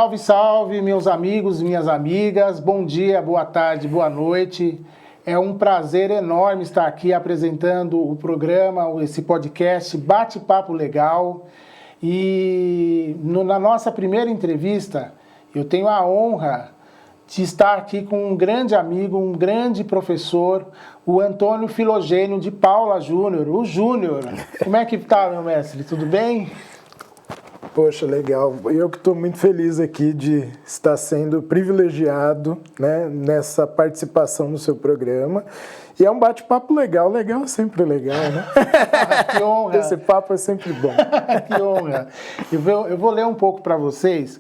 Salve, salve, meus amigos, minhas amigas. Bom dia, boa tarde, boa noite. É um prazer enorme estar aqui apresentando o programa, esse podcast Bate-Papo Legal. E na nossa primeira entrevista, eu tenho a honra de estar aqui com um grande amigo, um grande professor, o Antônio Filogênio de Paula Júnior. O Júnior, como é que tá, meu mestre? Tudo bem? Poxa, legal. Eu que estou muito feliz aqui de estar sendo privilegiado, né, nessa participação no seu programa. E é um bate-papo legal. Legal é sempre legal, né? Que honra! Esse papo é sempre bom. Que honra! Eu vou ler um pouco para vocês.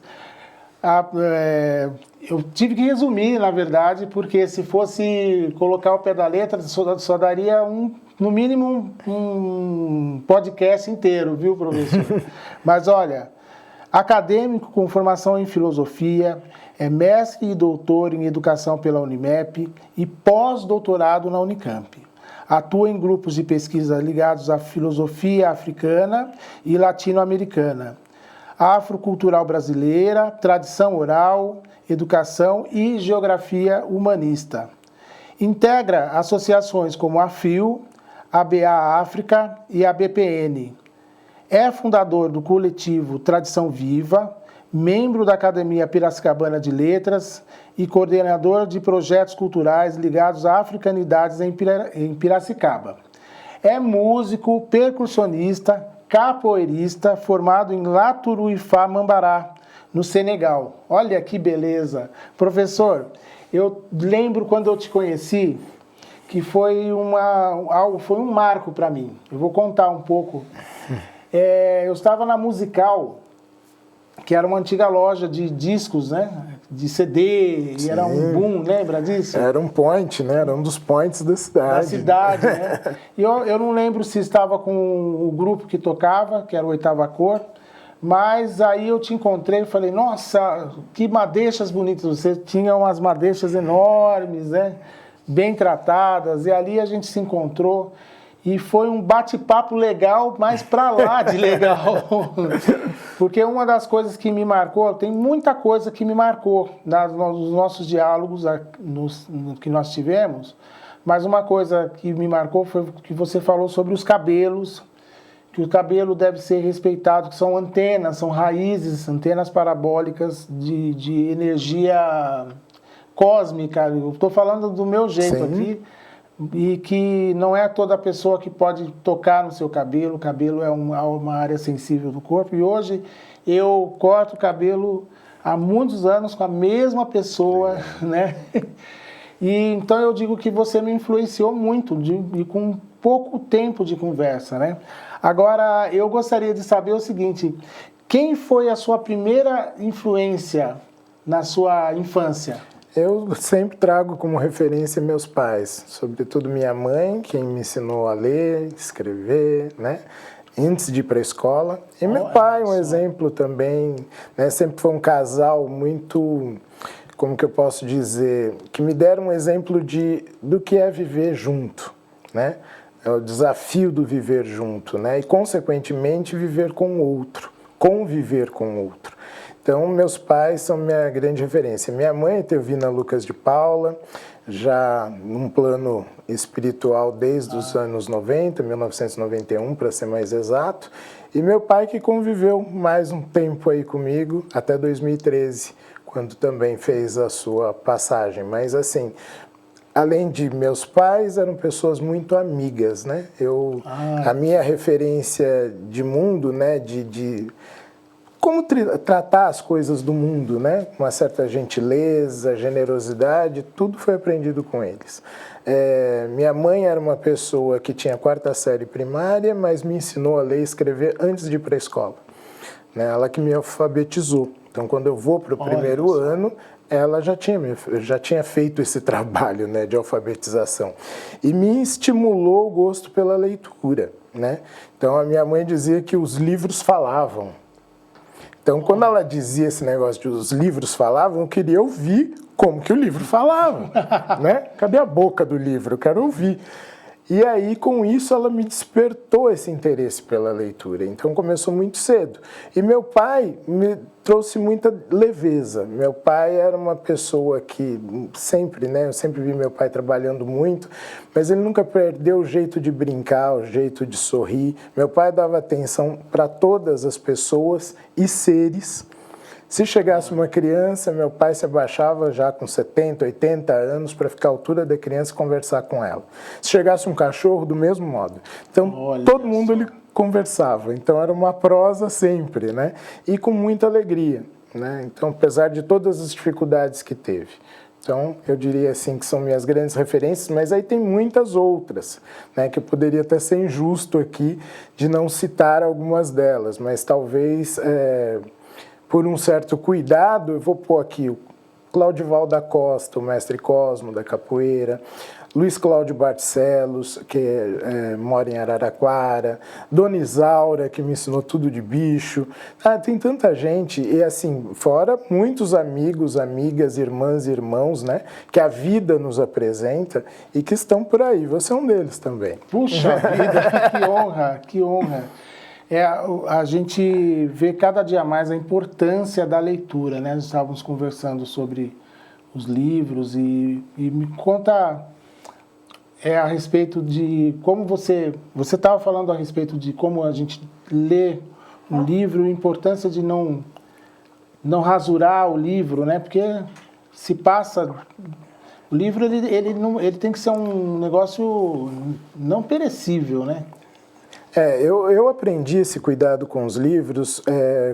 Eu tive que resumir, na verdade, porque se fosse colocar o pé da letra, só daria no mínimo um podcast inteiro, viu, professor? Mas olha, acadêmico com formação em filosofia, é mestre e doutor em educação pela Unimep e pós-doutorado na Unicamp. Atua em grupos de pesquisa ligados à filosofia africana e latino-americana, afrocultural brasileira, tradição oral, educação e geografia humanista. Integra associações como a FIO, a BA África e a BPN. É fundador do coletivo Tradição Viva, membro da Academia Piracicabana de Letras e coordenador de projetos culturais ligados a africanidades em Piracicaba. É músico, percussionista, capoeirista, formado em Laturuifá, Mambará, no Senegal. Olha que beleza! Professor, eu lembro quando eu te conheci que foi um marco para mim. Eu vou contar um pouco. Eu estava na Musical, que era uma antiga loja de discos, né? De CD, Sim. E era um boom, lembra disso? Era um point, né? Era um dos points da cidade. Da cidade, né? E eu não lembro se estava com o grupo que tocava, que era o Oitava Cor, mas aí eu te encontrei e falei, nossa, que madeixas bonitas, você tinha umas madeixas enormes, né? Bem tratadas, e ali a gente se encontrou. E foi um bate-papo legal, mas pra lá de legal. Porque uma das coisas que me marcou, tem muita coisa que me marcou nos nossos diálogos que nós tivemos, mas uma coisa que me marcou foi que você falou sobre os cabelos, que o cabelo deve ser respeitado, que são antenas, são raízes, antenas parabólicas de energia cósmica. Eu estou falando do meu jeito Sim. aqui. E que não é toda pessoa que pode tocar no seu cabelo. O cabelo é uma área sensível do corpo. E hoje eu corto o cabelo há muitos anos com a mesma pessoa, né? E então eu digo que você me influenciou muito e com pouco tempo de conversa, né? Agora, eu gostaria de saber o seguinte: quem foi a sua primeira influência na sua infância? Eu sempre trago como referência meus pais, sobretudo minha mãe, quem me ensinou a ler, escrever, né? Antes de ir para a escola. E meu pai, um exemplo também, né? Sempre foi um casal muito, como que eu posso dizer, que me deram um exemplo do que é viver junto, né? É o desafio do viver junto, né? E, consequentemente, viver com o outro, conviver com o outro. Então, meus pais são minha grande referência. Minha mãe, Etelvina Lucas de Paula, já num plano espiritual desde os anos 90, 1991, para ser mais exato. E meu pai que conviveu mais um tempo aí comigo, até 2013, quando também fez a sua passagem. Mas, assim, além de meus pais, eram pessoas muito amigas, né? A minha referência de mundo, né, como tratar as coisas do mundo, né? Uma certa gentileza, generosidade, tudo foi aprendido com eles. Minha mãe era uma pessoa que tinha 4ª série primária, mas me ensinou a ler e escrever antes de ir para a escola. Né? Ela que me alfabetizou. Então, quando eu vou para o primeiro ano, ela já tinha feito esse trabalho, né, de alfabetização. E me estimulou o gosto pela leitura, né? Então, a minha mãe dizia que os livros falavam. Então, quando ela dizia esse negócio de os livros falavam, eu queria ouvir como que o livro falava, né? Cadê a boca do livro? Eu quero ouvir. E aí, com isso, ela me despertou esse interesse pela leitura. Então, começou muito cedo. E meu pai me trouxe muita leveza. Meu pai era uma pessoa que sempre, né? Eu sempre vi meu pai trabalhando muito, mas ele nunca perdeu o jeito de brincar, o jeito de sorrir. Meu pai dava atenção para todas as pessoas e seres. Se chegasse uma criança, meu pai se abaixava já com 70, 80 anos para ficar à altura da criança e conversar com ela. Se chegasse um cachorro, do mesmo modo. Então, todo mundo ele conversava. Então, era uma prosa sempre, né? E com muita alegria, né? Então, apesar de todas as dificuldades que teve. Então, eu diria assim que são minhas grandes referências, mas aí tem muitas outras, né, que eu poderia até ser injusto aqui de não citar algumas delas, mas talvez... por um certo cuidado, eu vou pôr aqui o Claudival da Costa, o mestre Cosmo da capoeira, Luiz Cláudio Barcelos, que mora em Araraquara, Dona Isaura, que me ensinou tudo de bicho. Tem tanta gente, e assim, fora muitos amigos, amigas, irmãs e irmãos, né, que a vida nos apresenta e que estão por aí. Você é um deles também. Puxa vida, que honra, que honra. A gente vê cada dia mais a importância da leitura, né? Nós estávamos conversando sobre os livros e me conta a respeito de como você estava falando a respeito de como a gente lê um livro, a importância de não rasurar o livro, né? Porque se passa... O livro ele tem que ser um negócio não perecível, né? Eu aprendi esse cuidado com os livros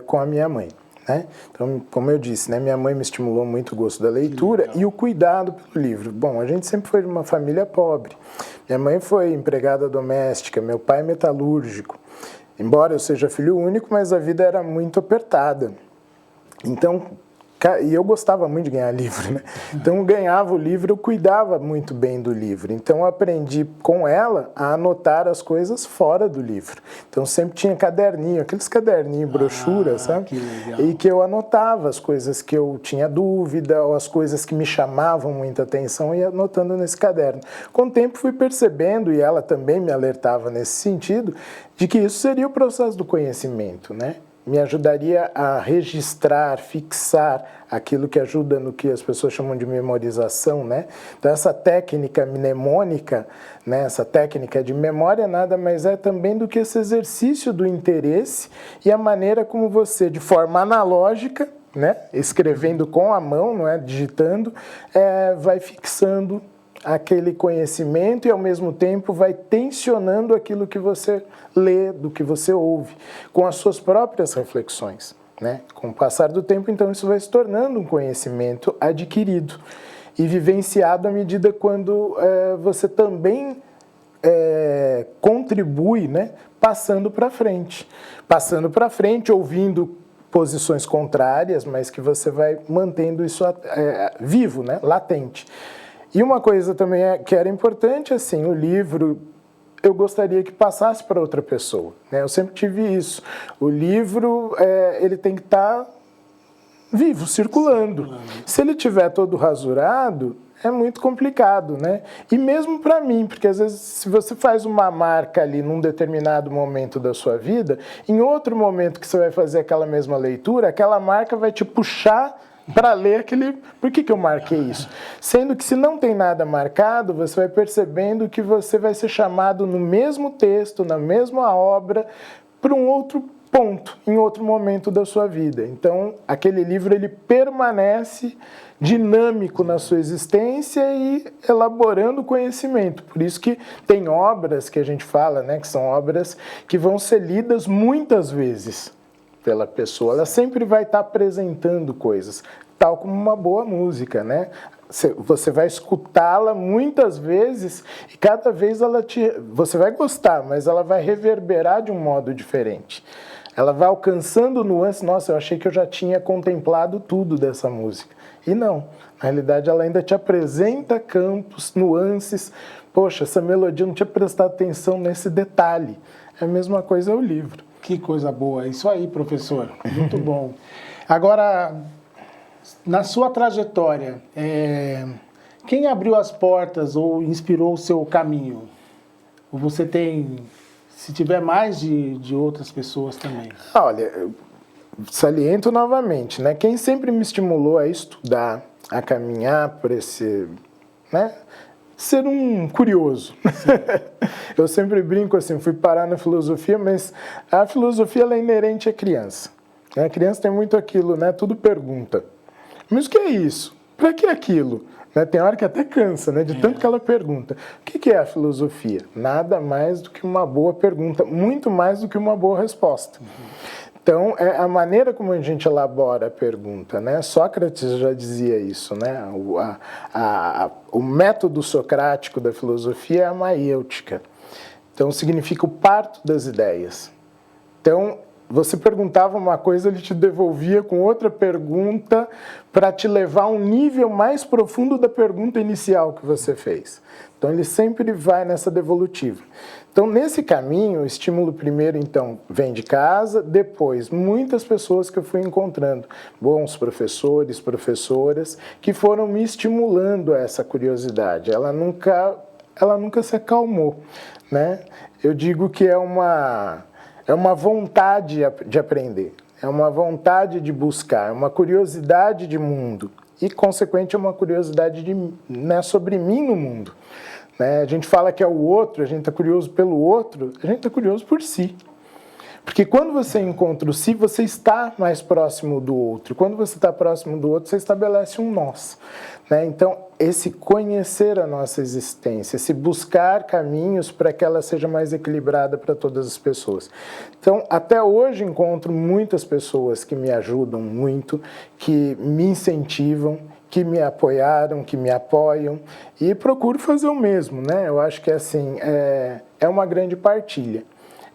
com a minha mãe, né? Então, como eu disse, né, minha mãe me estimulou muito o gosto da leitura e o cuidado pelo livro. Bom, a gente sempre foi de uma família pobre. Minha mãe foi empregada doméstica, meu pai metalúrgico. Embora eu seja filho único, mas a vida era muito apertada. Então... E eu gostava muito de ganhar livro, né? Então, eu ganhava o livro, eu cuidava muito bem do livro. Então, eu aprendi com ela a anotar as coisas fora do livro. Então, sempre tinha caderninho, aqueles caderninhos, brochura, sabe? Que legal. E que eu anotava as coisas que eu tinha dúvida ou as coisas que me chamavam muita atenção e ia anotando nesse caderno. Com o tempo, fui percebendo, e ela também me alertava nesse sentido, de que isso seria o processo do conhecimento, né? Me ajudaria a registrar, fixar aquilo que ajuda no que as pessoas chamam de memorização, né? Então, essa técnica mnemônica, né? Essa técnica de memória nada mais é também do que esse exercício do interesse e a maneira como você, de forma analógica, né? Escrevendo com a mão, não é? Digitando, vai fixando aquele conhecimento e, ao mesmo tempo, vai tensionando aquilo que você lê, do que você ouve, com as suas próprias reflexões, né? Com o passar do tempo, então, isso vai se tornando um conhecimento adquirido e vivenciado à medida quando você também contribui, né? Passando para frente. Passando para frente, ouvindo posições contrárias, mas que você vai mantendo isso vivo, né? Latente. E uma coisa também que era importante, assim, o livro, eu gostaria que passasse para outra pessoa, né? Eu sempre tive isso. O livro, ele tem que estar vivo, circulando. Se ele estiver todo rasurado, é muito complicado, né? E mesmo para mim, porque às vezes se você faz uma marca ali num determinado momento da sua vida, em outro momento que você vai fazer aquela mesma leitura, aquela marca vai te puxar para ler aquele... Por que eu marquei isso? Sendo que se não tem nada marcado, você vai percebendo que você vai ser chamado no mesmo texto, na mesma obra, para um outro ponto, em outro momento da sua vida. Então, aquele livro, ele permanece dinâmico na sua existência e elaborando conhecimento. Por isso que tem obras que a gente fala, né, que são obras que vão ser lidas muitas vezes pela pessoa. Ela sempre vai estar apresentando coisas, tal como uma boa música, né? Você vai escutá-la muitas vezes e cada vez você vai gostar, mas ela vai reverberar de um modo diferente. Ela vai alcançando nuances. Nossa, eu achei que eu já tinha contemplado tudo dessa música. E não. Na realidade, ela ainda te apresenta campos, nuances. Poxa, essa melodia, eu não tinha prestado atenção nesse detalhe. É a mesma coisa o livro. Que coisa boa. Isso aí, professor. Muito bom. Agora, na sua trajetória, quem abriu as portas ou inspirou o seu caminho? Ou você tem, se tiver mais de outras pessoas também? Olha, eu saliento novamente, né? Quem sempre me estimulou a estudar, a caminhar por esse, né? Ser um curioso. Eu sempre brinco assim, fui parar na filosofia, mas a filosofia ela é inerente à criança. A criança tem muito aquilo, né? Tudo pergunta. Mas o que é isso? Para que aquilo? Né? Tem hora que até cansa, né? De tanto que ela pergunta. O que é a filosofia? Nada mais do que uma boa pergunta, muito mais do que uma boa resposta. Então, é a maneira como a gente elabora a pergunta, né? Sócrates já dizia isso, né? O método socrático da filosofia é a maiêutica. Então, significa o parto das ideias. Então, você perguntava uma coisa, ele te devolvia com outra pergunta para te levar a um nível mais profundo da pergunta inicial que você fez. Então, ele sempre vai nessa devolutiva. Então, nesse caminho, o estímulo primeiro, então, vem de casa, depois, muitas pessoas que eu fui encontrando, bons professores, professoras, que foram me estimulando a essa curiosidade. Ela nunca se acalmou, né? Eu digo que é uma vontade de aprender, é uma vontade de buscar, é uma curiosidade de mundo e, consequente, é uma curiosidade né, sobre mim no mundo. Né? A gente fala que é o outro, a gente está curioso pelo outro, a gente está curioso por si. Porque quando você encontra o si, você está mais próximo do outro. Quando você está próximo do outro, você estabelece um nós. Né? Então, esse conhecer a nossa existência, esse buscar caminhos para que ela seja mais equilibrada para todas as pessoas. Então, até hoje encontro muitas pessoas que me ajudam muito, que me incentivam, que me apoiaram, que me apoiam, e procuro fazer o mesmo, né? Eu acho que assim, é uma grande partilha.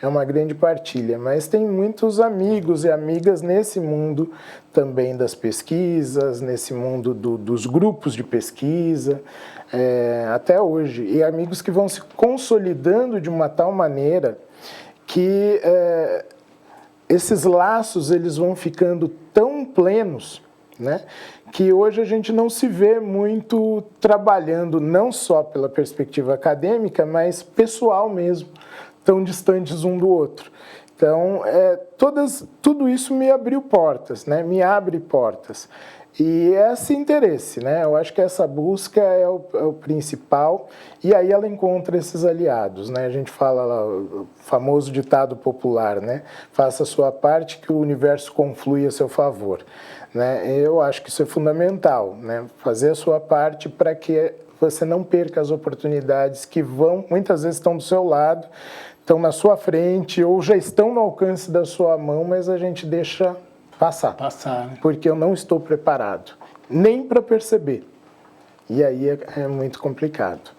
É uma grande partilha, mas tem muitos amigos e amigas nesse mundo também das pesquisas, nesse mundo dos grupos de pesquisa, até hoje. E amigos que vão se consolidando de uma tal maneira que esses laços eles vão ficando tão plenos, né, que hoje a gente não se vê muito trabalhando não só pela perspectiva acadêmica, mas pessoal mesmo, tão distantes um do outro. Então, tudo isso me abriu portas, né? Me abre portas. E é esse interesse, né? Eu acho que essa busca é o principal, e aí ela encontra esses aliados, né? A gente fala lá, o famoso ditado popular, né? Faça a sua parte que o universo conflui a seu favor. Né? Eu acho que isso é fundamental, né? Fazer a sua parte para que você não perca as oportunidades que muitas vezes estão do seu lado, estão na sua frente ou já estão no alcance da sua mão, mas a gente deixa passar, né? Porque eu não estou preparado, nem para perceber. E aí é muito complicado,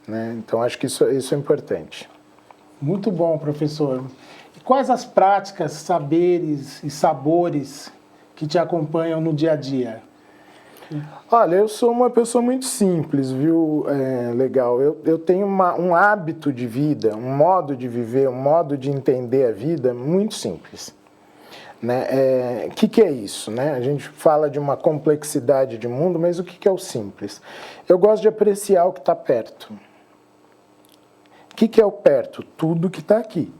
né? Então, acho que isso é importante. Muito bom, professor. E quais as práticas, saberes e sabores que te acompanham no dia a dia? Olha, eu sou uma pessoa muito simples, viu? Legal. Eu tenho um hábito de vida, um modo de viver, um modo de entender a vida muito simples. Né? Que é isso? Né? A gente fala de uma complexidade de mundo, mas o que é o simples? Eu gosto de apreciar o que está perto. O que é o perto? Tudo que está aqui.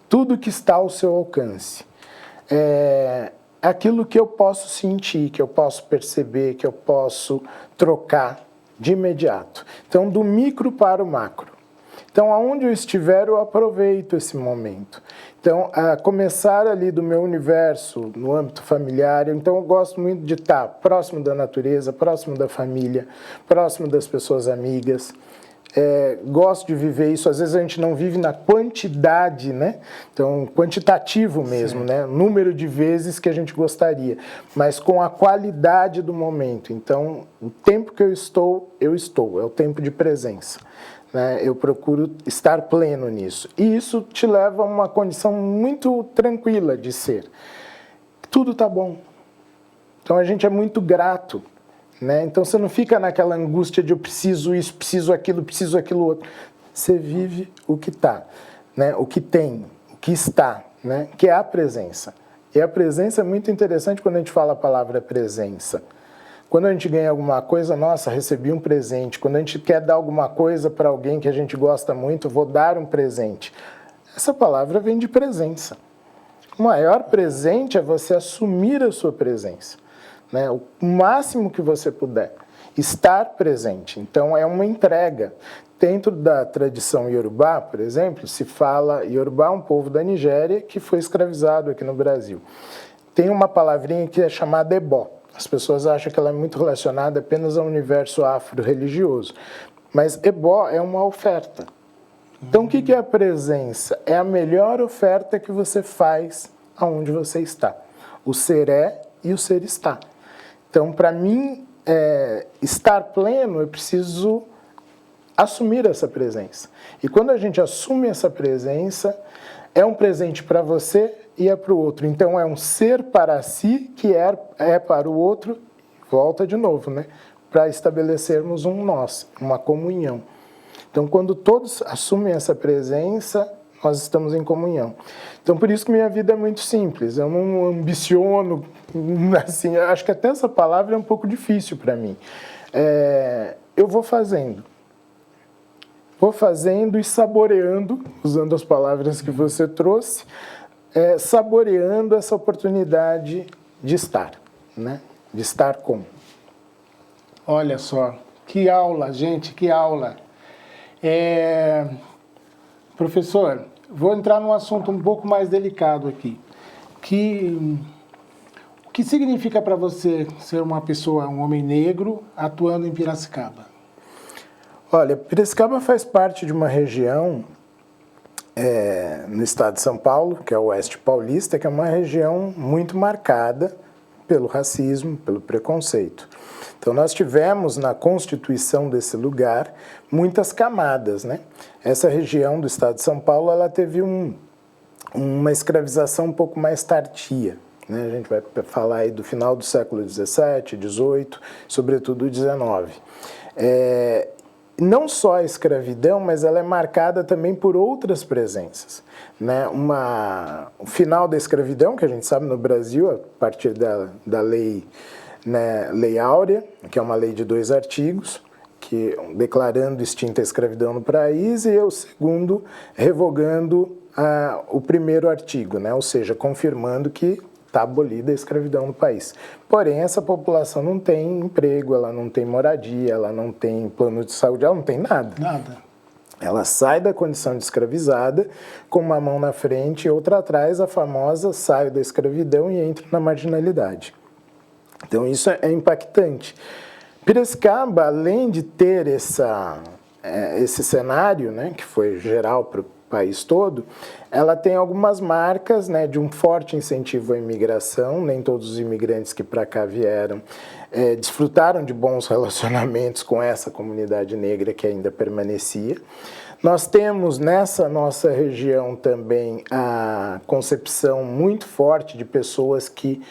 Tudo que está ao seu alcance. Aquilo que eu posso sentir, que eu posso perceber, que eu posso trocar de imediato. Então, do micro para o macro. Então, aonde eu estiver, eu aproveito esse momento. Então, a começar ali do meu universo, no âmbito familiar, então eu gosto muito de estar próximo da natureza, próximo da família, próximo das pessoas amigas. Gosto de viver isso, às vezes a gente não vive na quantidade, né? Então, quantitativo mesmo, né? Número de vezes que a gente gostaria, mas com a qualidade do momento. Então, o tempo que eu estou, é o tempo de presença. Né? Eu procuro estar pleno nisso. E isso te leva a uma condição muito tranquila de ser. Tudo está bom. Então, a gente é muito grato. Né? Então você não fica naquela angústia de eu preciso isso, preciso aquilo outro. Você vive o que está, né? O que tem, o que está, né? Que é a presença. E a presença é muito interessante quando a gente fala a palavra presença. Quando a gente ganha alguma coisa, nossa, recebi um presente. Quando a gente quer dar alguma coisa para alguém que a gente gosta muito, vou dar um presente. Essa palavra vem de presença. O maior presente é você assumir a sua presença, né? O máximo que você puder. Estar presente. Então, é uma entrega. Dentro da tradição Yorubá, por exemplo, se fala... Yorubá é um povo da Nigéria que foi escravizado aqui no Brasil. Tem uma palavrinha que é chamada ebó. As pessoas acham que ela é muito relacionada apenas ao universo afro-religioso. Mas ebó é uma oferta. Então, o que é a presença? É a melhor oferta que você faz aonde você está. O ser é e o ser está. Então, para mim, estar pleno, eu preciso assumir essa presença. E quando a gente assume essa presença, é um presente para você e é para o outro. Então, é um ser para si que é para o outro, volta de novo, né? Para estabelecermos um nós, uma comunhão. Então, quando todos assumem essa presença, nós estamos em comunhão. Então, por isso que minha vida é muito simples. Eu não ambiciono, assim, acho que até essa palavra é um pouco difícil para mim. Eu vou fazendo. Vou fazendo e saboreando, usando as palavras que você trouxe, saboreando essa oportunidade de estar, né? De estar com. Olha só, que aula, gente, que aula. Professor, vou entrar num assunto um pouco mais delicado aqui. O que significa para você ser uma pessoa, um homem negro, atuando em Piracicaba? Olha, Piracicaba faz parte de uma região no estado de São Paulo, que é o Oeste Paulista, que é uma região muito marcada pelo racismo, pelo preconceito. Então, nós tivemos na constituição desse lugar muitas camadas, né? Essa região do estado de São Paulo, ela teve uma escravização um pouco mais tardia, né? A gente vai falar aí do final do século XVII, XVIII, sobretudo XIX. Não só a escravidão, mas ela é marcada também por outras presenças, né? O final da escravidão, que a gente sabe no Brasil, a partir da lei, né, Lei Áurea, que é uma lei de 2 artigos, que declarando extinta a escravidão no país, e o segundo revogando o primeiro artigo, né? Ou seja, confirmando que está abolida a escravidão no país. Porém, essa população não tem emprego, ela não tem moradia, ela não tem plano de saúde, ela não tem nada. Nada. Ela sai da condição de escravizada com uma mão na frente e outra atrás, a famosa saio da escravidão e entro na marginalidade. Então, isso é impactante. Piracicaba, além de ter esse cenário, né, que foi geral para o país todo, ela tem algumas marcas, né, de um forte incentivo à imigração. Nem todos os imigrantes que para cá vieram desfrutaram de bons relacionamentos com essa comunidade negra que ainda permanecia. Nós temos nessa nossa região também a concepção muito forte de pessoas que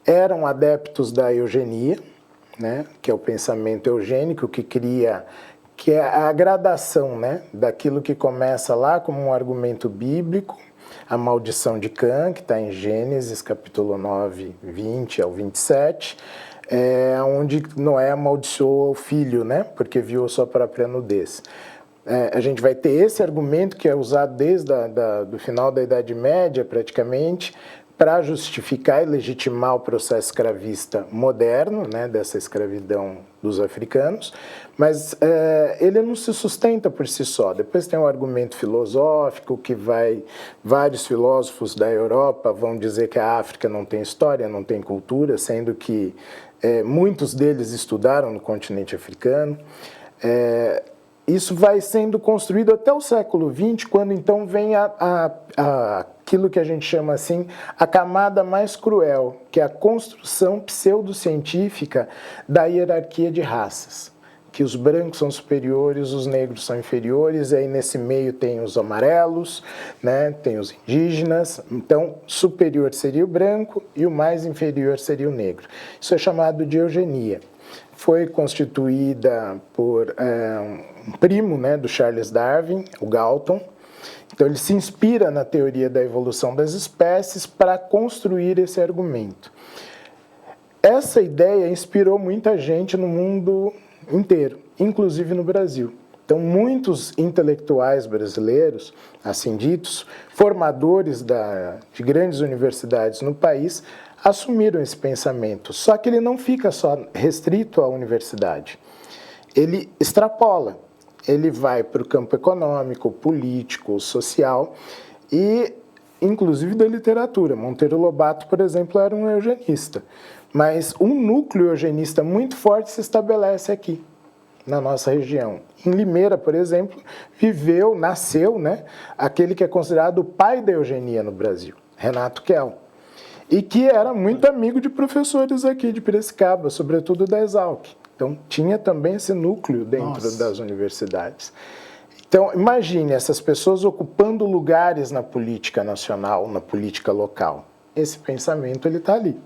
eram adeptos da eugenia, né, que é o pensamento eugênico que é a gradação, né, daquilo que começa lá como um argumento bíblico, a maldição de Cã, que está em Gênesis, capítulo 9, 20 ao 27, onde Noé amaldiçoou o filho, né, porque viu a sua própria nudez. A gente vai ter esse argumento que é usado desde do final da Idade Média, praticamente, para justificar e legitimar o processo escravista moderno, né, dessa escravidão dos africanos, mas ele não se sustenta por si só. Depois tem um argumento filosófico que vários filósofos da Europa vão dizer que a África não tem história, não tem cultura, sendo que muitos deles estudaram no continente africano. Isso vai sendo construído até o século XX, quando então vem aquilo que a gente chama assim, a camada mais cruel, que é a construção pseudocientífica da hierarquia de raças, que os brancos são superiores, os negros são inferiores, e aí nesse meio tem os amarelos, né, tem os indígenas. Então, superior seria o branco e o mais inferior seria o negro. Isso é chamado de eugenia. Foi constituída por um primo, né, do Charles Darwin, o Galton. Então, ele se inspira na teoria da evolução das espécies para construir esse argumento. essa ideia inspirou muita gente no mundo inteiro, inclusive no Brasil. Então, muitos intelectuais brasileiros, assim ditos, formadores de grandes universidades no país, assumiram esse pensamento. Só que ele não fica só restrito à universidade. Ele extrapola. Ele vai para o campo econômico, político, social e, inclusive, da literatura. Monteiro Lobato, por exemplo, era um eugenista. Mas um núcleo eugenista muito forte se estabelece aqui, na nossa região. Em Limeira, por exemplo, nasceu, né, aquele que é considerado o pai da eugenia no Brasil, Renato Kell, e que era muito amigo de professores aqui de Piracicaba, sobretudo da Exalc. Então, tinha também esse núcleo dentro das universidades. Então, imagine essas pessoas ocupando lugares na política nacional, na política local. Esse pensamento, ele está ali.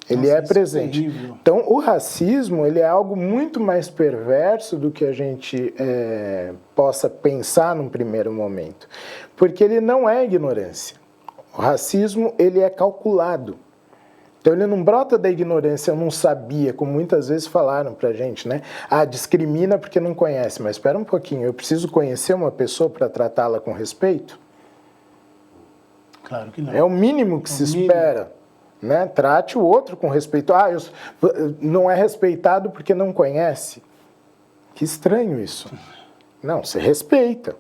Ele é presente. Então, o racismo, ele é algo muito mais perverso do que a gente possa pensar num primeiro momento. Porque ele não é ignorância. O racismo, ele é calculado. Então, ele não brota da ignorância, eu não sabia, como muitas vezes falaram pra gente, né? Ah, discrimina porque não conhece. Mas espera um pouquinho, eu preciso conhecer uma pessoa para tratá-la com respeito? Claro que não. É o mínimo que se espera. Né? Trate o outro com respeito. Ah, não é respeitado porque não conhece. Que estranho isso. Não, você respeita.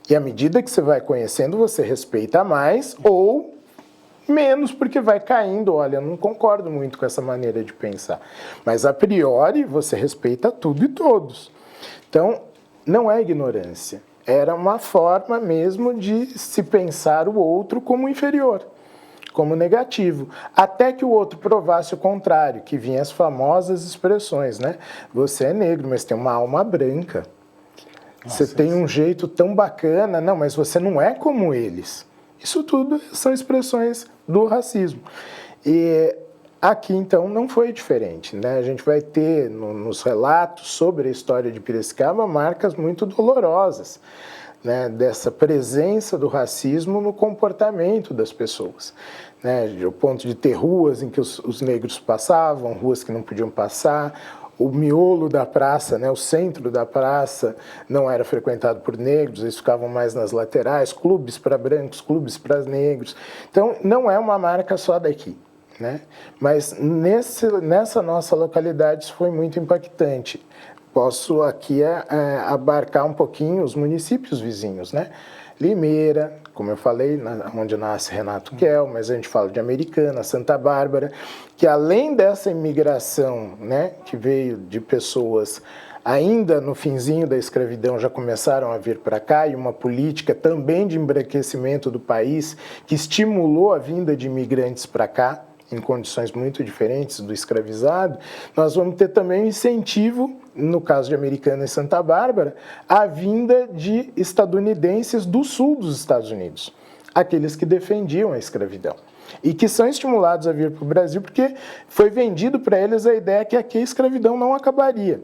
E à medida que você vai conhecendo, você respeita mais ou menos porque vai caindo. Olha, eu não concordo muito com essa maneira de pensar. Mas a priori, você respeita tudo e todos. Então, não é ignorância. Era uma forma mesmo de se pensar o outro como inferior, como negativo, até que o outro provasse o contrário, que vinham as famosas expressões, né? Você é negro, mas tem uma alma branca. Você tem um jeito tão bacana, não, mas você não é como eles. Isso tudo são expressões do racismo. E aqui, então, não foi diferente, né? A gente vai ter nos relatos sobre a história de Piracicaba marcas muito dolorosas, né, dessa presença do racismo no comportamento das pessoas, né, o ponto de ter ruas em que os negros passavam, ruas que não podiam passar, o miolo da praça, né, o centro da praça não era frequentado por negros, eles ficavam mais nas laterais, clubes para brancos, clubes para negros. Então, não é uma marca só daqui, né, mas nessa nossa localidade isso foi muito impactante. Posso aqui abarcar um pouquinho os municípios vizinhos, né? Limeira, como eu falei, onde nasce Renato Kell, mas a gente fala de Americana, Santa Bárbara, que além dessa imigração, né, que veio de pessoas ainda no finzinho da escravidão já começaram a vir para cá, e uma política também de embranquecimento do país que estimulou a vinda de imigrantes para cá, em condições muito diferentes do escravizado, nós vamos ter também um incentivo, no caso de Americana e Santa Bárbara, a vinda de estadunidenses do sul dos Estados Unidos, aqueles que defendiam a escravidão, e que são estimulados a vir para o Brasil porque foi vendido para eles a ideia que aqui a escravidão não acabaria.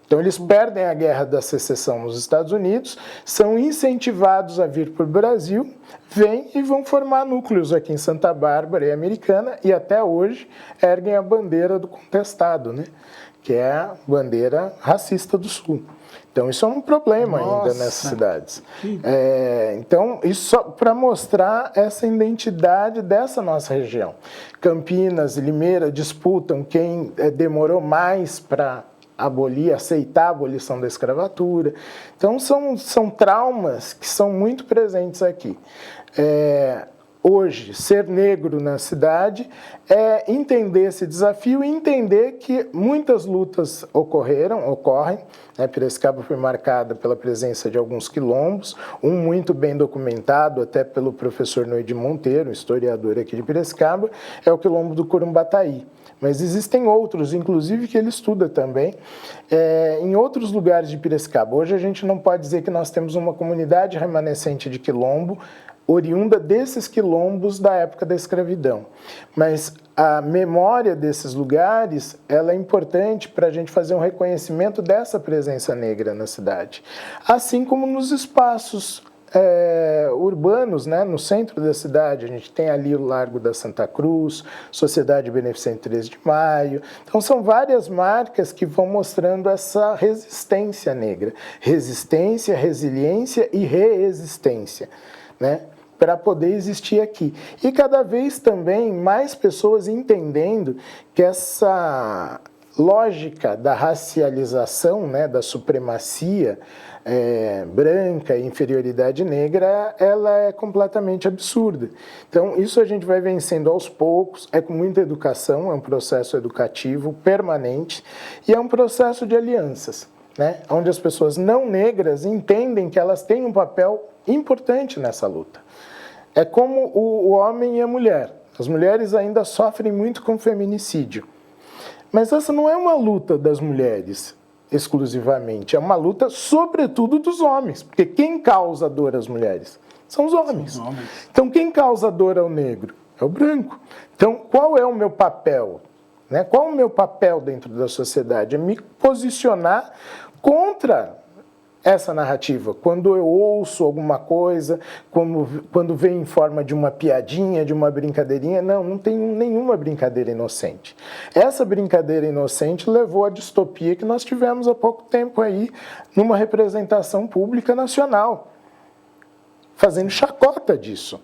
Então, eles perdem a guerra da secessão nos Estados Unidos, são incentivados a vir para o Brasil, vêm e vão formar núcleos aqui em Santa Bárbara e Americana, e até hoje erguem a bandeira do contestado, né? Que é a bandeira racista do Sul. Então, isso é um problema ainda nessas cidades. Então, isso só para mostrar essa identidade dessa nossa região. Campinas e Limeira disputam quem demorou mais para aceitar a abolição da escravatura. Então, são traumas que são muito presentes aqui. Hoje, ser negro na cidade é entender esse desafio e entender que muitas lutas ocorrem. Né? Piracicaba foi marcada pela presença de alguns quilombos, um muito bem documentado até pelo professor Noide Monteiro, historiador aqui de Piracicaba, é o quilombo do Corumbataí. Mas existem outros, inclusive, que ele estuda também, em outros lugares de Piracicaba. Hoje a gente não pode dizer que nós temos uma comunidade remanescente de quilombo, oriunda desses quilombos da época da escravidão. Mas a memória desses lugares, ela é importante para a gente fazer um reconhecimento dessa presença negra na cidade. Assim como nos espaços urbanos, né? No centro da cidade, a gente tem ali o Largo da Santa Cruz, Sociedade Beneficente 13 de Maio. Então, são várias marcas que vão mostrando essa resistência negra. Resistência, resiliência e reexistência, né? Para poder existir aqui. E cada vez também mais pessoas entendendo que essa lógica da racialização, né, da supremacia branca e inferioridade negra, ela é completamente absurda. Então, isso a gente vai vencendo aos poucos, é com muita educação, é um processo educativo permanente e é um processo de alianças, né, onde as pessoas não negras entendem que elas têm um papel importante nessa luta. É como o homem e a mulher. As mulheres ainda sofrem muito com feminicídio. Mas essa não é uma luta das mulheres exclusivamente, é uma luta sobretudo dos homens, porque quem causa dor às mulheres? São os homens. Então quem causa dor ao negro? É o branco. Então qual é o meu papel? Né? Qual é o meu papel dentro da sociedade? É me posicionar contra essa narrativa. Quando eu ouço alguma coisa, quando vem em forma de uma piadinha, de uma brincadeirinha, não tem nenhuma brincadeira inocente. Essa brincadeira inocente levou à distopia que nós tivemos há pouco tempo aí, numa representação pública nacional, fazendo chacota disso,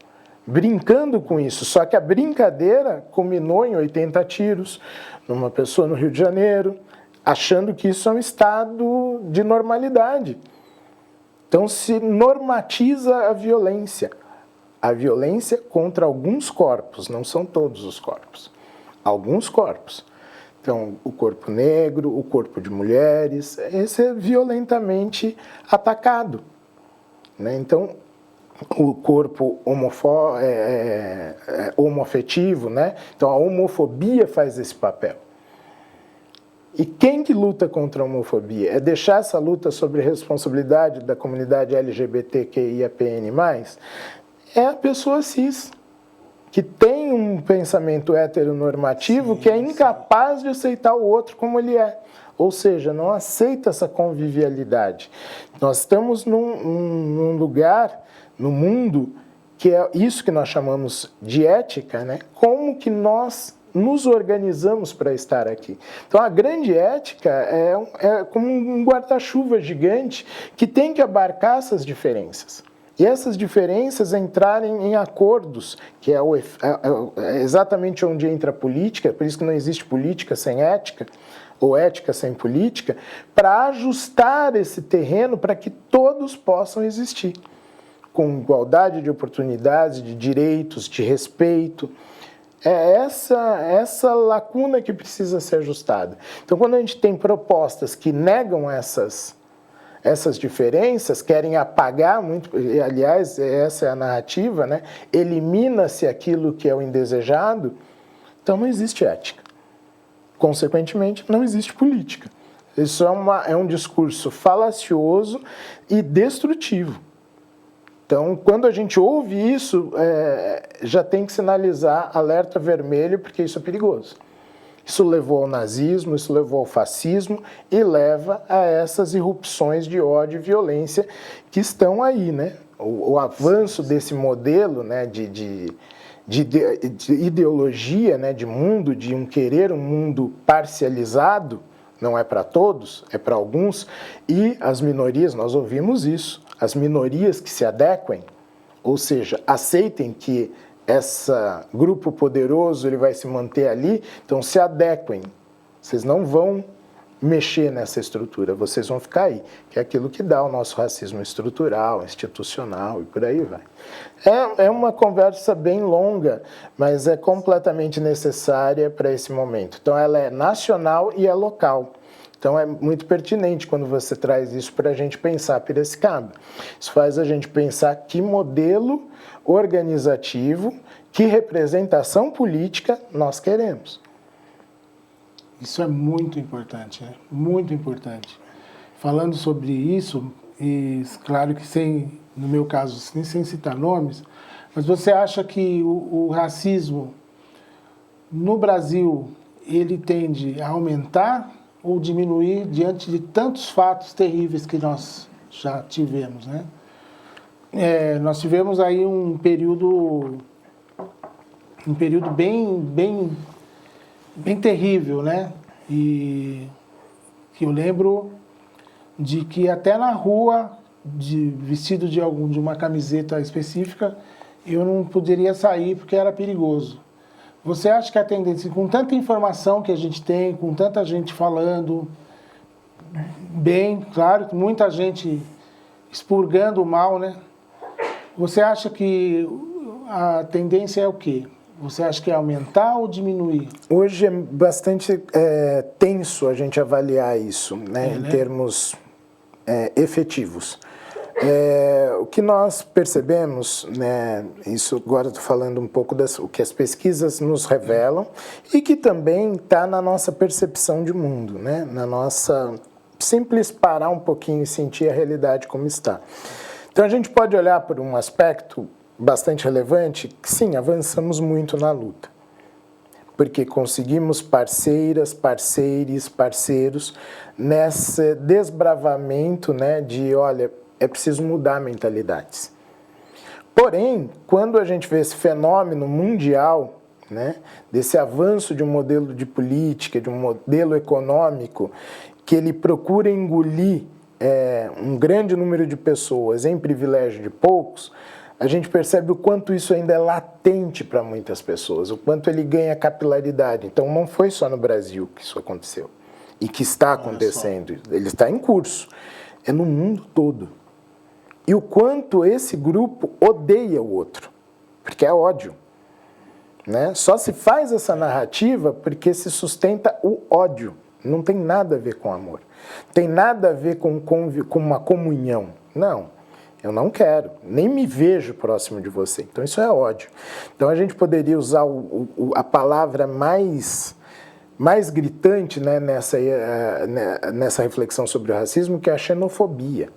brincando com isso. Só que a brincadeira culminou em 80 tiros numa pessoa no Rio de Janeiro, achando que isso é um estado de normalidade. Então se normatiza a violência contra alguns corpos, não são todos os corpos, alguns corpos. Então o corpo negro, o corpo de mulheres, esse é violentamente atacado, né? Então o corpo homoafetivo, né? Então a homofobia faz esse papel. E quem que luta contra a homofobia? É deixar essa luta sobre responsabilidade da comunidade LGBTQIAPN+, é a pessoa cis, que tem um pensamento heteronormativo, que é incapaz de aceitar o outro como ele é. Ou seja, não aceita essa convivialidade. Nós estamos num lugar, no mundo, que é isso que nós chamamos de ética, né? Como que nós nos organizamos para estar aqui. Então, a grande ética é como um guarda-chuva gigante que tem que abarcar essas diferenças. E essas diferenças entrarem em acordos, que é exatamente onde entra a política, por isso que não existe política sem ética, ou ética sem política, para ajustar esse terreno para que todos possam existir, com igualdade de oportunidades, de direitos, de respeito. É essa lacuna que precisa ser ajustada. Então, quando a gente tem propostas que negam essas diferenças, querem apagar muito, aliás, essa é a narrativa, né? Elimina-se aquilo que é o indesejado, então não existe ética. Consequentemente, não existe política. Isso é um discurso falacioso e destrutivo. Então, quando a gente ouve isso, já tem que sinalizar alerta vermelho, porque isso é perigoso. Isso levou ao nazismo, isso levou ao fascismo e leva a essas irrupções de ódio e violência que estão aí, né? O avanço desse modelo, né, de ideologia, né, de mundo, de querer um mundo parcializado, não é para todos, é para alguns, e as minorias, nós ouvimos isso, as minorias que se adequem, ou seja, aceitem que esse grupo poderoso ele vai se manter ali, então se adequem, vocês não vão mexer nessa estrutura, vocês vão ficar aí, que é aquilo que dá o nosso racismo estrutural, institucional e por aí vai. É uma conversa bem longa, mas é completamente necessária para esse momento. Então ela é nacional e é local. Então é muito pertinente quando você traz isso para a gente pensar Piracicaba. Isso faz a gente pensar que modelo organizativo, que representação política nós queremos. Isso é muito importante, né? Muito importante. Falando sobre isso, e claro que no meu caso, sem citar nomes, mas você acha que o racismo no Brasil, ele tende a aumentar ou diminuir diante de tantos fatos terríveis que nós já tivemos, né? nós tivemos aí um período bem terrível, né? E que eu lembro de que até na rua, vestido de uma camiseta específica, eu não poderia sair porque era perigoso. Você acha que a tendência, com tanta informação que a gente tem, com tanta gente falando bem, claro, muita gente expurgando o mal, né? Você acha que a tendência é o quê? Você acha que é aumentar ou diminuir? Hoje é bastante tenso a gente avaliar isso, né, em termos efetivos. O que nós percebemos, né, isso agora estou falando um pouco o que as pesquisas nos revelam e que também está na nossa percepção de mundo, né, na nossa simples parar um pouquinho e sentir a realidade como está. Então a gente pode olhar por um aspecto bastante relevante, que sim, avançamos muito na luta, porque conseguimos parceiros nesse desbravamento, né, de, olha, é preciso mudar mentalidades. Porém, quando a gente vê esse fenômeno mundial, né, desse avanço de um modelo de política, de um modelo econômico, que ele procura engolir um grande número de pessoas em privilégio de poucos, a gente percebe o quanto isso ainda é latente para muitas pessoas, o quanto ele ganha capilaridade. Então, não foi só no Brasil que isso aconteceu e que está acontecendo, ele está em curso, é no mundo todo. E o quanto esse grupo odeia o outro, porque é ódio, né? Só se faz essa narrativa porque se sustenta o ódio, não tem nada a ver com amor, tem nada a ver com uma comunhão, não. Eu não quero, nem me vejo próximo de você. Então, isso é ódio. Então, a gente poderia usar a palavra mais gritante, né, nessa reflexão sobre o racismo, que é a xenofobia.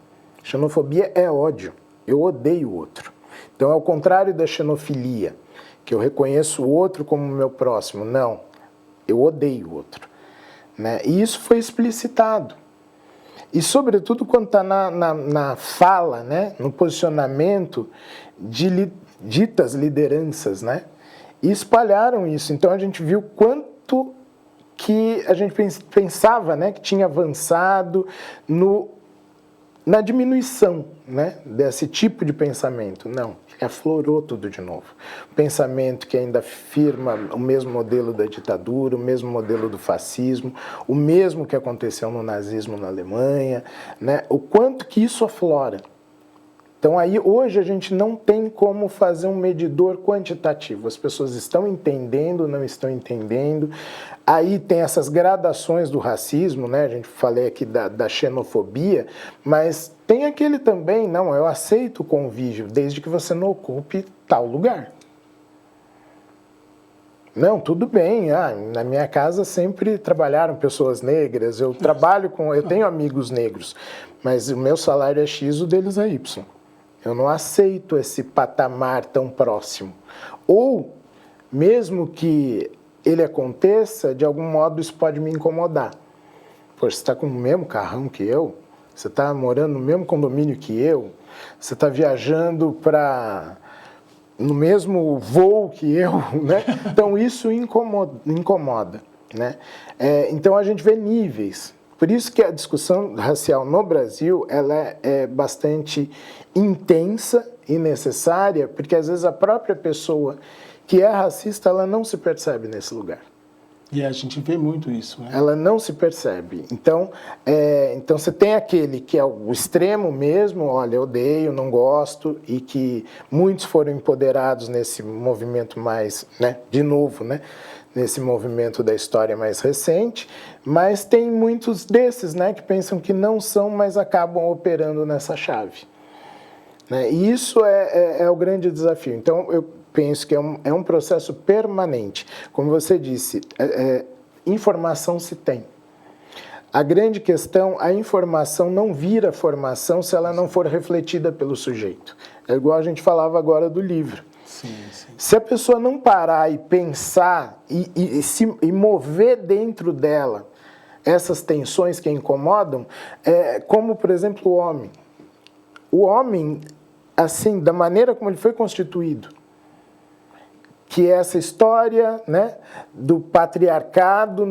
Xenofobia é ódio. Eu odeio o outro. Então, ao contrário da xenofilia, que eu reconheço o outro como meu próximo. Não, eu odeio o outro, né? E isso foi explicitado. E, sobretudo, quando está na fala, né, no posicionamento de ditas lideranças, né, e espalharam isso. Então, a gente viu quanto que a gente pensava, né, que tinha avançado na diminuição, né, desse tipo de pensamento. Não, aflorou tudo de novo. Pensamento que ainda afirma o mesmo modelo da ditadura, o mesmo modelo do fascismo, o mesmo que aconteceu no nazismo na Alemanha, né, o quanto que isso aflora. Então, aí, hoje, a gente não tem como fazer um medidor quantitativo. As pessoas estão entendendo, não estão entendendo. Aí tem essas gradações do racismo, né? A gente falei aqui da xenofobia, mas tem aquele também, não, eu aceito o convívio, desde que você não ocupe tal lugar. Não, tudo bem, na minha casa sempre trabalharam pessoas negras, eu tenho amigos negros, mas o meu salário é X, o deles é Y. Eu não aceito esse patamar tão próximo. Ou, mesmo que ele aconteça, de algum modo isso pode me incomodar. Poxa, você está com o mesmo carrão que eu? Você está morando no mesmo condomínio que eu? Você está viajando no mesmo voo que eu? Né? Então, isso incomoda. Né? Então, a gente vê níveis. Por isso que a discussão racial no Brasil ela é bastante intensa e necessária, porque às vezes a própria pessoa que é racista, ela não se percebe nesse lugar. E a gente vê muito isso, né? Ela não se percebe. Então você tem aquele que é o extremo mesmo, olha, eu odeio, não gosto, e que muitos foram empoderados nesse movimento mais, né, de novo, né, nesse movimento da história mais recente, mas tem muitos desses, né, que pensam que não são, mas acabam operando nessa chave. Né? E isso é o grande desafio. Então, eu penso que é um processo permanente. Como você disse, informação se tem. A grande questão, a informação não vira formação se ela não for refletida pelo sujeito. É igual a gente falava agora do livro. Sim, sim. Se a pessoa não parar e pensar e mover dentro dela essas tensões que a incomodam, como, por exemplo, o homem. O homem, assim, da maneira como ele foi constituído, que essa história, né, do patriarcado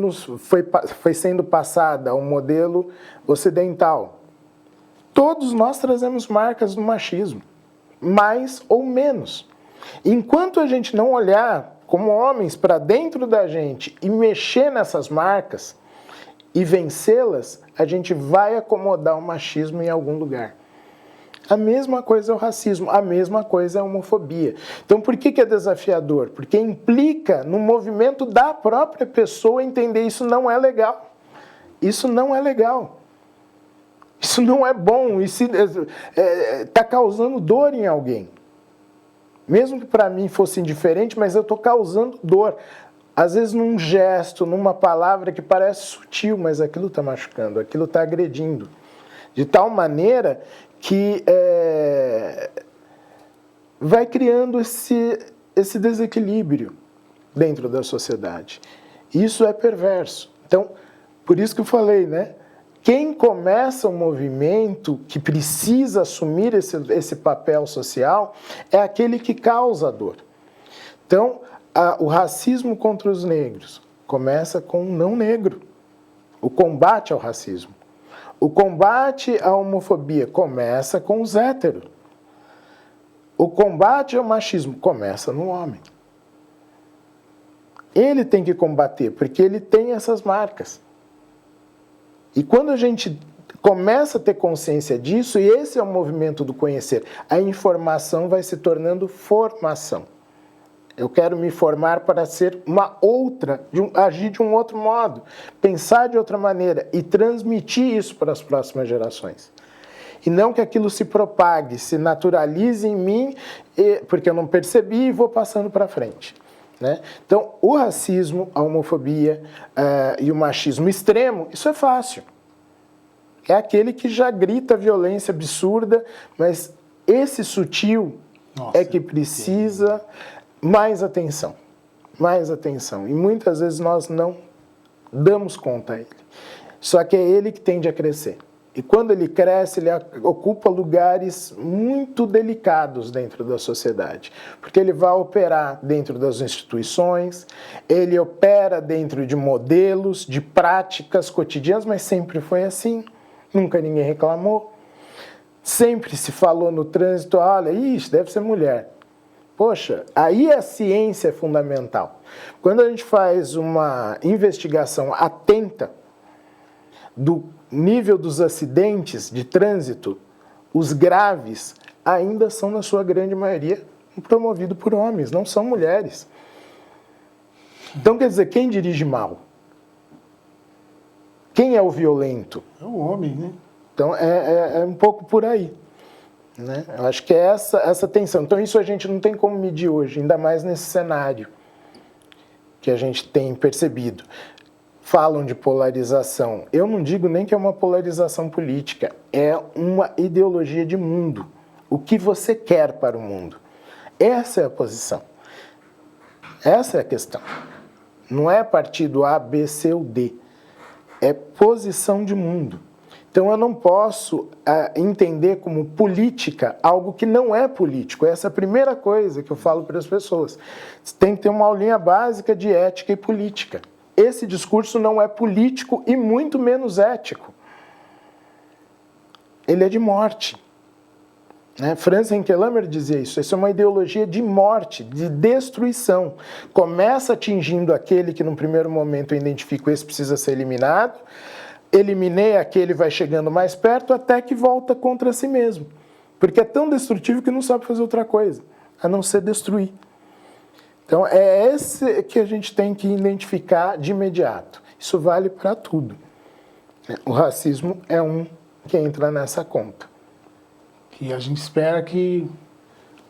foi sendo passada ao modelo ocidental. Todos nós trazemos marcas do machismo, mais ou menos. Enquanto a gente não olhar como homens para dentro da gente e mexer nessas marcas e vencê-las, a gente vai acomodar o machismo em algum lugar. A mesma coisa é o racismo, a mesma coisa é a homofobia. Então, por que é desafiador? Porque implica no movimento da própria pessoa entender isso não é legal. Isso não é legal. Isso não é bom. Isso está causando dor em alguém. Mesmo que para mim fosse indiferente, mas eu estou causando dor. Às vezes num gesto, numa palavra que parece sutil, mas aquilo está machucando, aquilo está agredindo. De tal maneira que vai criando esse desequilíbrio dentro da sociedade. Isso é perverso. Então, por isso que eu falei, né? Quem começa um movimento que precisa assumir esse papel social é aquele que causa dor. Então, o racismo contra os negros começa com um não negro. O combate ao racismo. O combate à homofobia começa com os héteros. O combate ao machismo começa no homem. Ele tem que combater, porque ele tem essas marcas. E quando a gente começa a ter consciência disso, e esse é o movimento do conhecer, a informação vai se tornando formação. Eu quero me formar para ser uma outra, agir de um outro modo, pensar de outra maneira e transmitir isso para as próximas gerações. E não que aquilo se propague, se naturalize em mim, porque eu não percebi e vou passando para frente. Né? Então, o racismo, a homofobia e o machismo extremo, isso é fácil. É aquele que já grita violência absurda, mas esse sutil é que precisa mais atenção. Mais atenção. E muitas vezes nós não damos conta a ele. Só que é ele que tende a crescer. E quando ele cresce, ele ocupa lugares muito delicados dentro da sociedade. Porque ele vai operar dentro das instituições, ele opera dentro de modelos, de práticas cotidianas, mas sempre foi assim. Nunca ninguém reclamou. Sempre se falou no trânsito, olha, isso deve ser mulher. Poxa, aí a ciência é fundamental. Quando a gente faz uma investigação atenta do nível dos acidentes de trânsito, os graves ainda são, na sua grande maioria, promovidos por homens, não são mulheres. Então, quer dizer, quem dirige mal? Quem é o violento? É o homem, né? Então, é um pouco por aí. Né? Eu acho que é essa tensão. Então, isso a gente não tem como medir hoje, ainda mais nesse cenário que a gente tem percebido. Falam de polarização. Eu não digo nem que é uma polarização política, é uma ideologia de mundo. O que você quer para o mundo. Essa é a posição. Essa é a questão. Não é partido A, B, C ou D. É posição de mundo. Então eu não posso entender como política algo que não é político. Essa é a primeira coisa que eu falo para as pessoas. Você tem que ter uma aulinha básica de ética e política. Esse discurso não é político e muito menos ético. Ele é de morte. Né? Franz Henkelhammer dizia isso. Isso é uma ideologia de morte, de destruição. Começa atingindo aquele que, num primeiro momento, eu identifico, esse precisa ser eliminado. Eliminei aquele, vai chegando mais perto, até que volta contra si mesmo. Porque é tão destrutivo que não sabe fazer outra coisa, a não ser destruir. Então, é esse que a gente tem que identificar de imediato. Isso vale para tudo. O racismo é um que entra nessa conta. E a gente espera que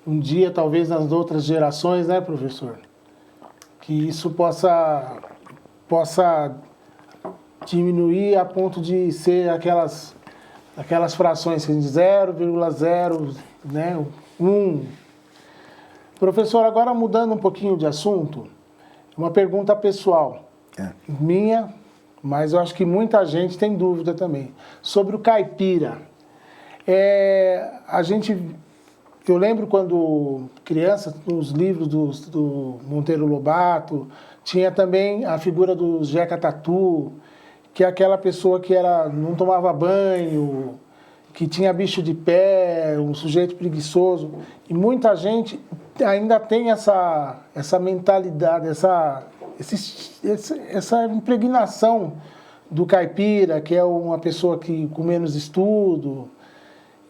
um dia, talvez nas outras gerações, né, professor? Que isso possa diminuir a ponto de ser aquelas frações de 0,0, né, 1. Professor, agora mudando um pouquinho de assunto, uma pergunta pessoal, minha, mas eu acho que muita gente tem dúvida também, sobre o caipira. A gente eu lembro quando criança, nos livros do Monteiro Lobato, tinha também a figura do Jeca Tatu, que é aquela pessoa que não tomava banho, que tinha bicho de pé, um sujeito preguiçoso. E muita gente ainda tem essa mentalidade, essa impregnação do caipira, que é uma pessoa com menos estudo.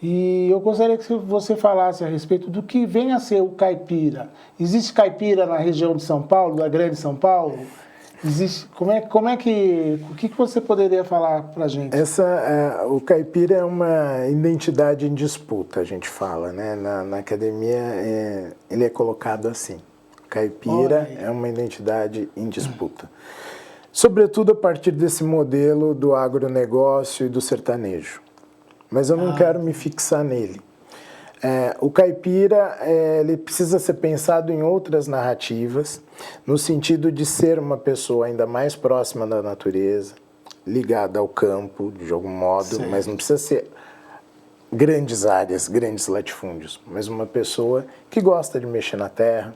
E eu gostaria que você falasse a respeito do que vem a ser o caipira. Existe caipira na região de São Paulo, da Grande São Paulo? Existe? O que você poderia falar para a gente? O caipira é uma identidade em disputa, a gente fala, né? Na academia ele é colocado assim. Caipira é uma identidade em disputa. Sobretudo a partir desse modelo do agronegócio e do sertanejo. Mas eu não quero me fixar nele. O caipira ele precisa ser pensado em outras narrativas, no sentido de ser uma pessoa ainda mais próxima da natureza, ligada ao campo, de algum modo, certo. Mas não precisa ser grandes áreas, grandes latifúndios, mas uma pessoa que gosta de mexer na terra,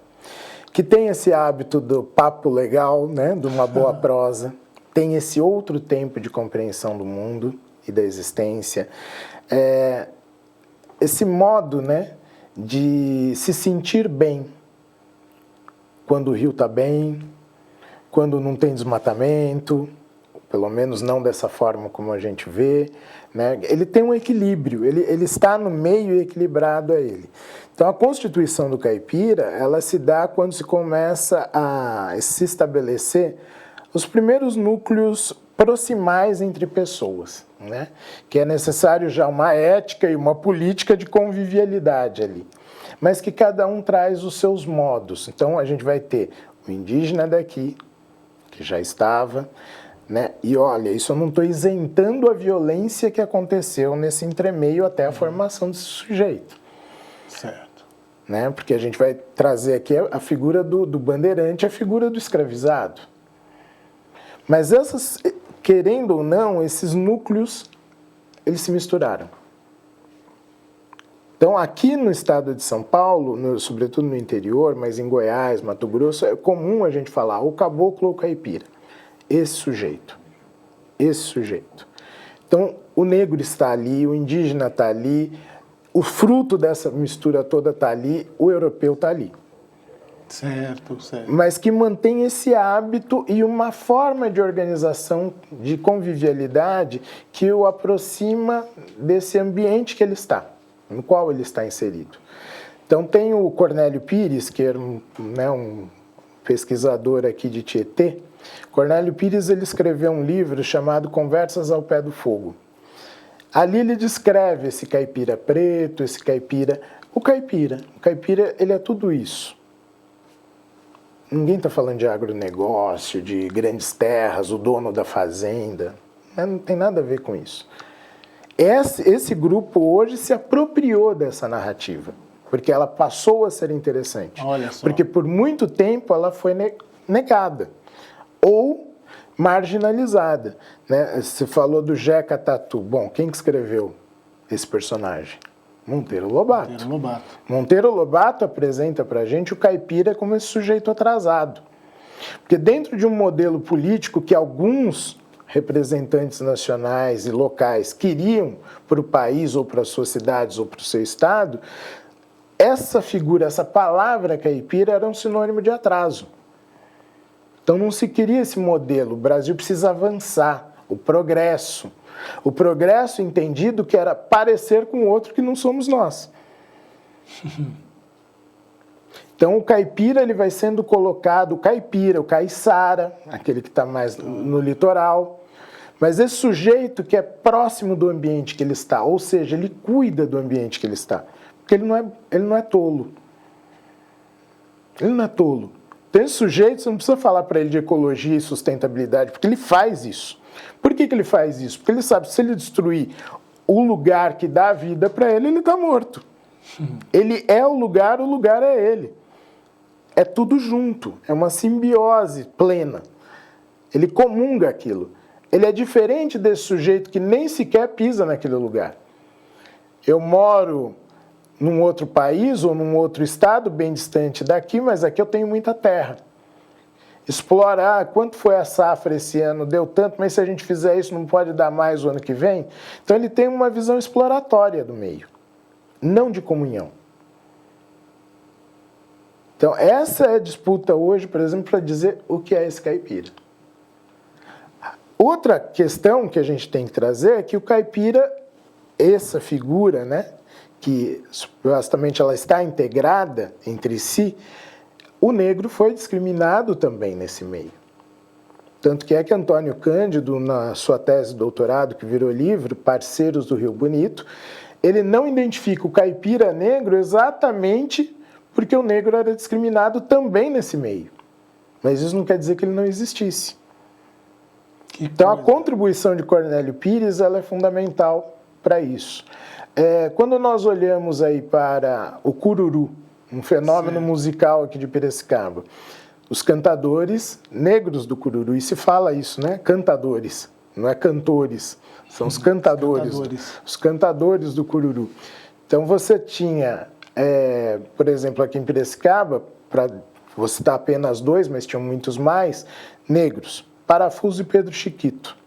que tem esse hábito do papo legal, né, de uma boa prosa, tem esse outro tempo de compreensão do mundo e da existência, esse modo, né, de se sentir bem quando o rio está bem, quando não tem desmatamento, pelo menos não dessa forma como a gente vê, né? Ele tem um equilíbrio, ele está no meio equilibrado a ele. Então a constituição do caipira, ela se dá quando se começa a se estabelecer os primeiros núcleos proximais entre pessoas, né? Que é necessário já uma ética e uma política de convivialidade ali, mas que cada um traz os seus modos. Então a gente vai ter o indígena daqui, que já estava, né? E olha, isso eu não estou isentando a violência que aconteceu nesse entremeio até a formação desse sujeito. Certo. Né? Porque a gente vai trazer aqui a figura do bandeirante, a figura do escravizado. Mas querendo ou não, esses núcleos, eles se misturaram. Então, aqui no estado de São Paulo, sobretudo no interior, mas em Goiás, Mato Grosso, é comum a gente falar o caboclo ou o caipira. Esse sujeito. Então, o negro está ali, o indígena está ali, o fruto dessa mistura toda está ali, o europeu está ali. Certo. Mas que mantém esse hábito e uma forma de organização, de convivialidade que o aproxima desse ambiente que ele está, no qual ele está inserido. Então tem o Cornélio Pires, que era um pesquisador aqui de Tietê. Cornélio Pires ele escreveu um livro chamado Conversas ao Pé do Fogo. Ali ele descreve esse caipira preto, esse caipira... O caipira ele é tudo isso. Ninguém está falando de agronegócio, de grandes terras, o dono da fazenda. Não tem nada a ver com isso. Esse grupo hoje se apropriou dessa narrativa, porque ela passou a ser interessante. Olha só. Porque por muito tempo ela foi negada ou marginalizada. Né? Você falou do Jeca Tatu. Bom, quem que escreveu esse personagem? Monteiro Lobato. Monteiro Lobato apresenta para a gente o caipira como esse sujeito atrasado. Porque dentro de um modelo político que alguns representantes nacionais e locais queriam para o país ou para as suas cidades ou para o seu estado, essa figura, essa palavra caipira era um sinônimo de atraso. Então não se queria esse modelo. O Brasil precisa avançar, o progresso. O progresso entendido que era parecer com o outro que não somos nós. Então o caipira ele vai sendo colocado, o caipira, o caiçara, aquele que está mais no litoral, mas esse sujeito que é próximo do ambiente que ele está, ou seja, ele cuida do ambiente que ele está, porque ele não é tolo. Ele não é tolo. Então esse sujeito, você não precisa falar para ele de ecologia e sustentabilidade, porque ele faz isso. Por que ele faz isso? Porque ele sabe que se ele destruir o lugar que dá vida para ele, ele está morto. Ele é o lugar é ele. É tudo junto, é uma simbiose plena. Ele comunga aquilo. Ele é diferente desse sujeito que nem sequer pisa naquele lugar. Eu moro num outro país ou num outro estado bem distante daqui, mas aqui eu tenho muita terra. Explorar, quanto foi a safra esse ano, deu tanto, mas se a gente fizer isso não pode dar mais o ano que vem? Então ele tem uma visão exploratória do meio, não de comunhão. Então essa é a disputa hoje, por exemplo, para dizer o que é esse caipira. Outra questão que a gente tem que trazer é que o caipira, essa figura, né, que supostamente ela está integrada entre si, o negro foi discriminado também nesse meio. Tanto que Antônio Cândido, na sua tese de doutorado, que virou livro, Parceiros do Rio Bonito, ele não identifica o caipira negro exatamente porque o negro era discriminado também nesse meio. Mas isso não quer dizer que ele não existisse. Então a contribuição de Cornélio Pires ela é fundamental para isso. Quando nós olhamos aí para o cururu, um fenômeno musical aqui de Piracicaba, os cantadores negros do cururu, e se fala isso, né? Cantadores, não é cantores, são os cantadores. Os cantadores do cururu. Então você tinha, por exemplo, aqui em Piracicaba, vou citar apenas dois, mas tinham muitos mais, negros, Parafuso e Pedro Chiquito.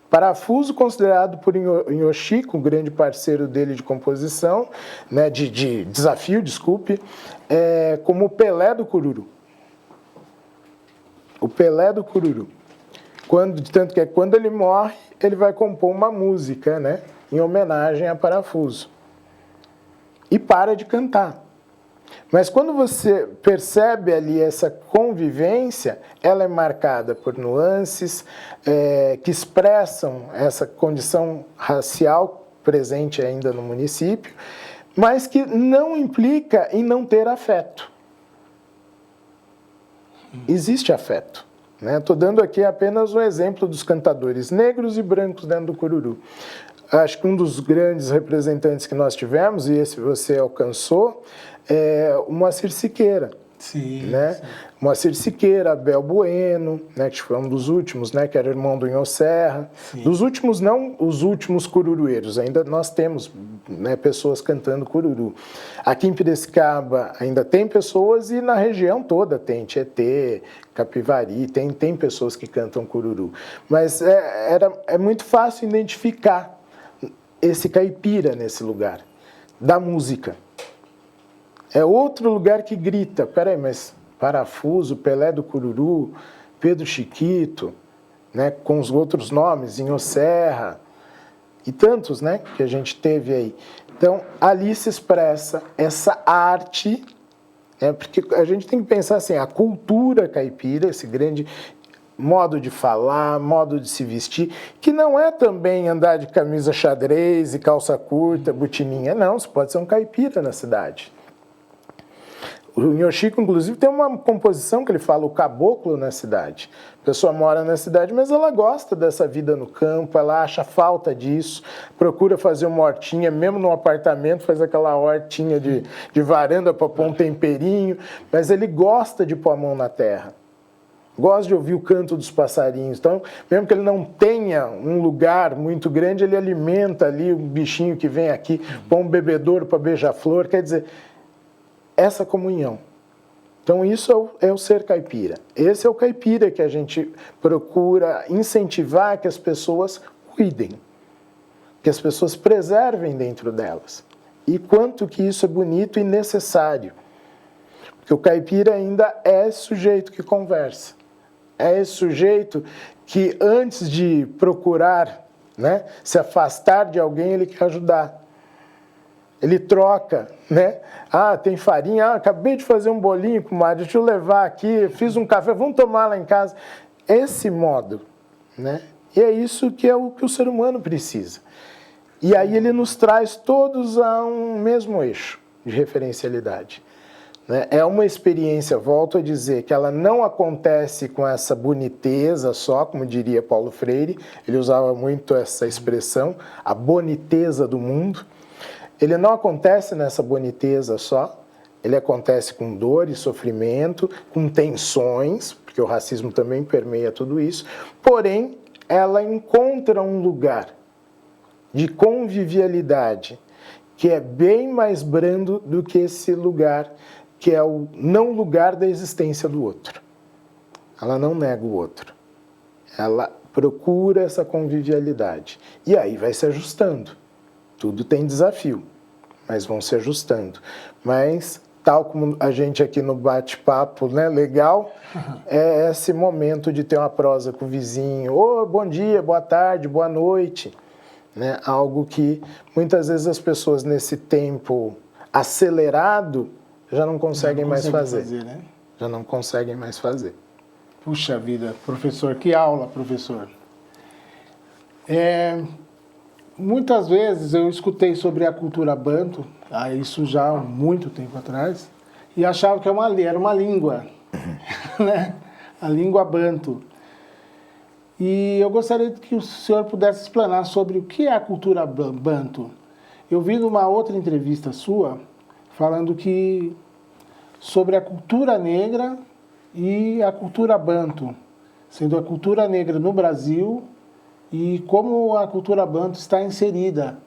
Parafuso, considerado por Inhochico, um grande parceiro dele de composição, né, de desafio, desculpe, como o Pelé do cururu. O Pelé do cururu. Tanto que quando ele morre, ele vai compor uma música, né, em homenagem a Parafuso. E para de cantar. Mas quando você percebe ali essa convivência, ela é marcada por nuances que expressam essa condição racial presente ainda no município, mas que não implica em não ter afeto. Existe afeto. Estou dando aqui apenas um exemplo dos cantadores negros e brancos dentro do cururu. Acho que um dos grandes representantes que nós tivemos, e esse você alcançou, o Moacir Siqueira. Sim, né? Sim. Moacir Siqueira, Abel Bueno, né, que foi um dos últimos, né, que era irmão do Inho Serra. Sim. Dos últimos, não os últimos cururueiros, ainda nós temos, né, pessoas cantando cururu. Aqui em Piracicaba ainda tem pessoas e na região toda tem, Tietê, Capivari, tem pessoas que cantam cururu. Mas é muito fácil identificar esse caipira nesse lugar, da música. É outro lugar que grita, peraí, mas Parafuso, Pelé do Cururu, Pedro Chiquito, né, com os outros nomes, Inho Serra, e tantos, né, que a gente teve aí. Então, ali se expressa essa arte, porque a gente tem que pensar assim, a cultura caipira, esse grande modo de falar, modo de se vestir, que não é também andar de camisa xadrez e calça curta, botininha, não, você pode ser um caipira na cidade. O Inhochico, inclusive, tem uma composição que ele fala o caboclo na cidade. A pessoa mora na cidade, mas ela gosta dessa vida no campo, ela acha falta disso, procura fazer uma hortinha, mesmo no apartamento, faz aquela hortinha de varanda para pôr um temperinho, mas ele gosta de pôr a mão na terra. Gosta de ouvir o canto dos passarinhos. Então, mesmo que ele não tenha um lugar muito grande, ele alimenta ali o bichinho que vem aqui, põe um bebedouro para beija-flor, quer dizer, essa comunhão. Então, isso é o ser caipira. Esse é o caipira que a gente procura incentivar que as pessoas cuidem, que as pessoas preservem dentro delas. E quanto que isso é bonito e necessário. Porque o caipira ainda é esse sujeito que conversa. É esse sujeito que, antes de procurar, né, se afastar de alguém, ele quer ajudar. Ele troca, né? Ah, tem farinha, acabei de fazer um bolinho, comadre, deixa eu levar aqui, fiz um café, vamos tomar lá em casa. Esse modo, né? E é isso que é o que o ser humano precisa. E aí ele nos traz todos a um mesmo eixo de referencialidade. É uma experiência, volto a dizer, que ela não acontece com essa boniteza só, como diria Paulo Freire, ele usava muito essa expressão, a boniteza do mundo. Ele não acontece nessa boniteza só, ele acontece com dor e sofrimento, com tensões, porque o racismo também permeia tudo isso, porém, ela encontra um lugar de convivialidade que é bem mais brando do que esse lugar, que é o não lugar da existência do outro. Ela não nega o outro. Ela procura essa convivialidade. E aí vai se ajustando. Tudo tem desafio, mas vão se ajustando. Mas, tal como a gente aqui no bate-papo, né, legal, é esse momento de ter uma prosa com o vizinho. Ô, bom dia, boa tarde, boa noite. Né? Algo que muitas vezes as pessoas nesse tempo acelerado já não conseguem mais fazer. Né? Já não conseguem mais fazer. Puxa vida, professor, que aula, professor. Muitas vezes eu escutei sobre a cultura banto, isso já há muito tempo atrás, e achava que era uma língua, né? A língua banto. E eu gostaria que o senhor pudesse explanar sobre o que é a cultura banto. Eu vi numa outra entrevista sua falando que sobre a cultura negra e a cultura banto, sendo a cultura negra no Brasil e como a cultura banto está inserida,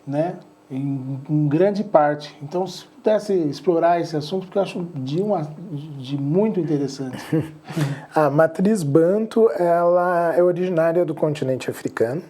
né, em grande parte. Então, se pudesse explorar esse assunto, porque eu acho de muito interessante. A matriz banto, ela é originária do continente africano.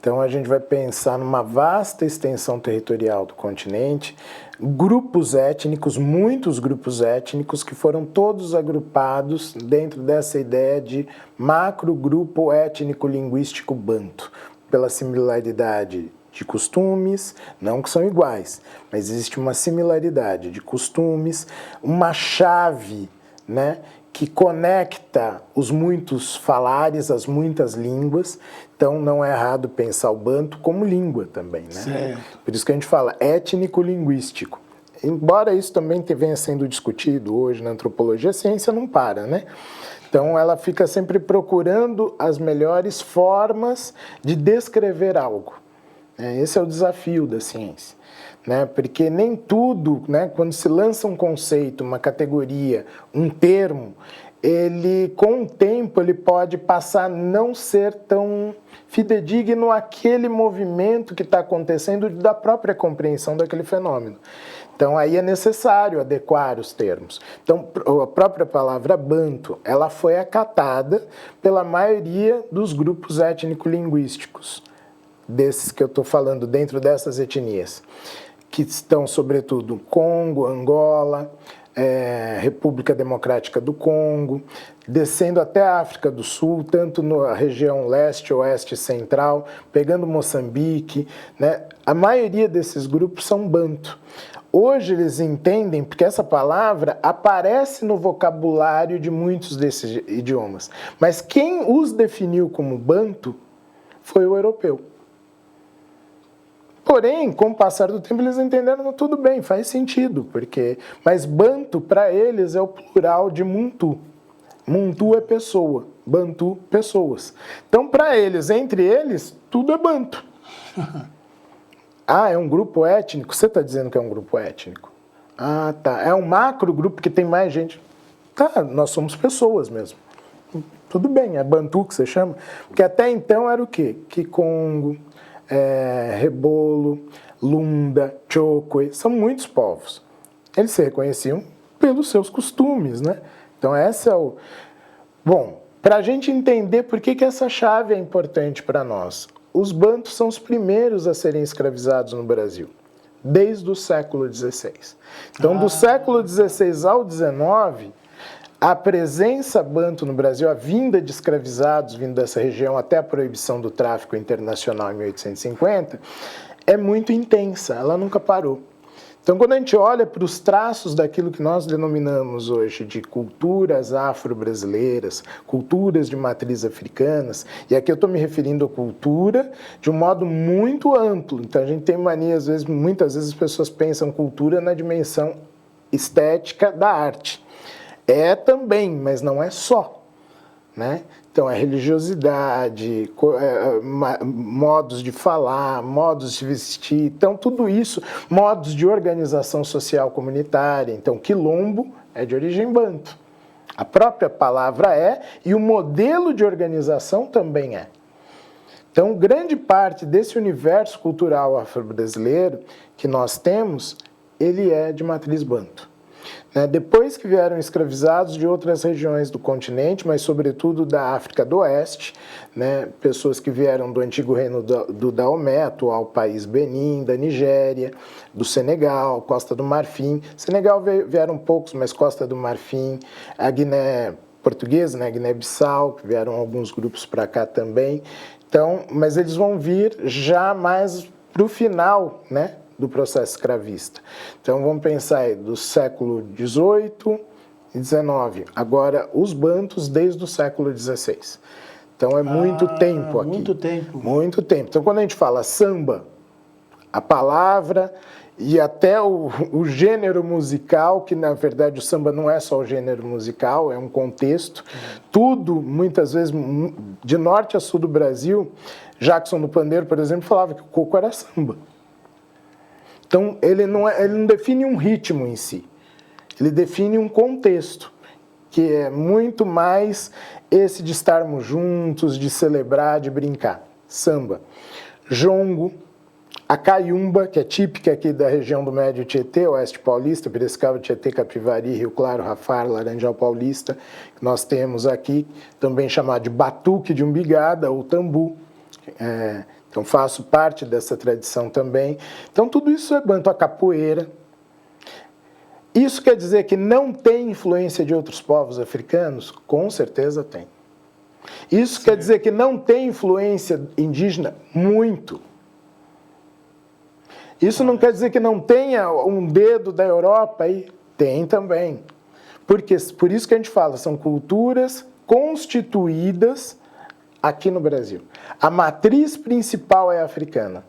Então, a gente vai pensar numa vasta extensão territorial do continente, grupos étnicos, muitos grupos étnicos, que foram todos agrupados dentro dessa ideia de macro-grupo étnico-linguístico banto, pela similaridade de costumes, não que são iguais, mas existe uma similaridade de costumes, uma chave, né, que conecta os muitos falares, as muitas línguas. Então, não é errado pensar o banto como língua também, né? Certo. Por isso que a gente fala étnico-linguístico. Embora isso também venha sendo discutido hoje na antropologia, a ciência não para, né? Então, ela fica sempre procurando as melhores formas de descrever algo. Esse é o desafio da ciência. Né? Porque nem tudo, né, quando se lança um conceito, uma categoria, um termo, ele, com o tempo, ele pode passar a não ser tão fidedigno àquele movimento que está acontecendo da própria compreensão daquele fenômeno. Então, aí é necessário adequar os termos. Então, a própria palavra banto, ela foi acatada pela maioria dos grupos étnico-linguísticos, desses que eu estou falando, dentro dessas etnias, que estão, sobretudo, Congo, Angola, República Democrática do Congo, descendo até a África do Sul, tanto na região leste, oeste e central, pegando Moçambique, né? A maioria desses grupos são banto. Hoje eles entendem, porque essa palavra aparece no vocabulário de muitos desses idiomas, mas quem os definiu como banto foi o europeu. Porém, com o passar do tempo, eles entenderam tudo bem, faz sentido, mas banto, para eles, é o plural de muntu. Muntu é pessoa, bantu, pessoas. Então, para eles, entre eles, tudo é banto. Ah, é um grupo étnico? Você está dizendo que é um grupo étnico? Ah, tá. É um macro grupo que tem mais gente? Tá, nós somos pessoas mesmo. Tudo bem, é bantu que você chama? Porque até então era o quê? Kikongo, Rebolo, Lunda, Chokwe, são muitos povos. Eles se reconheciam pelos seus costumes, né? Então esse é o... Bom, para a gente entender por que essa chave é importante para nós, os bantos são os primeiros a serem escravizados no Brasil, desde o século XVI. Então, do século XVI ao XIX, a presença banto no Brasil, a vinda de escravizados vindo dessa região até a proibição do tráfico internacional em 1850, é muito intensa, ela nunca parou. Então, quando a gente olha para os traços daquilo que nós denominamos hoje de culturas afro-brasileiras, culturas de matriz africanas, e aqui eu estou me referindo à cultura de um modo muito amplo. Então, a gente tem mania, às vezes, muitas vezes as pessoas pensam cultura na dimensão estética da arte. É também, mas não é só, né? Então, é religiosidade, modos de falar, modos de vestir, então tudo isso, modos de organização social comunitária. Então, quilombo é de origem banto. A própria palavra é, e o modelo de organização também é. Então, grande parte desse universo cultural afro-brasileiro que nós temos, ele é de matriz banto. Depois que vieram escravizados de outras regiões do continente, mas sobretudo da África do Oeste, pessoas que vieram do antigo reino do Daomé, atual país Benin, da Nigéria, do Senegal, Costa do Marfim. Senegal vieram poucos, mas Costa do Marfim, a Guiné Portuguesa, Guiné-Bissau, que vieram alguns grupos para cá também. Então, mas eles vão vir já mais para o final, do processo escravista. Então, vamos pensar aí do século XVIII e XIX. Agora, os bantos desde o século XVI. Então, é muito tempo aqui. Muito tempo. Muito tempo. Então, quando a gente fala samba, a palavra e até o gênero musical, que na verdade o samba não é só o gênero musical, é um contexto. Tudo, muitas vezes, de norte a sul do Brasil, Jackson do Pandeiro, por exemplo, falava que o coco era samba. Então, ele não define um ritmo em si, ele define um contexto, que é muito mais esse de estarmos juntos, de celebrar, de brincar. Samba. Jongo, a caiumba, que é típica aqui da região do Médio Tietê, Oeste Paulista, Piracicaba, Tietê, Capivari, Rio Claro, Rafar, Laranjal Paulista, que nós temos aqui, também chamado de batuque de umbigada ou tambu. Então, faço parte dessa tradição também. Então, tudo isso é banto, a capoeira. Isso quer dizer que não tem influência de outros povos africanos? Com certeza tem. Isso quer dizer que não tem influência indígena? Muito. Isso não quer dizer que não tenha um dedo da Europa aí? Tem também. Porque, por isso que a gente fala, são culturas constituídas aqui no Brasil. A matriz principal é africana,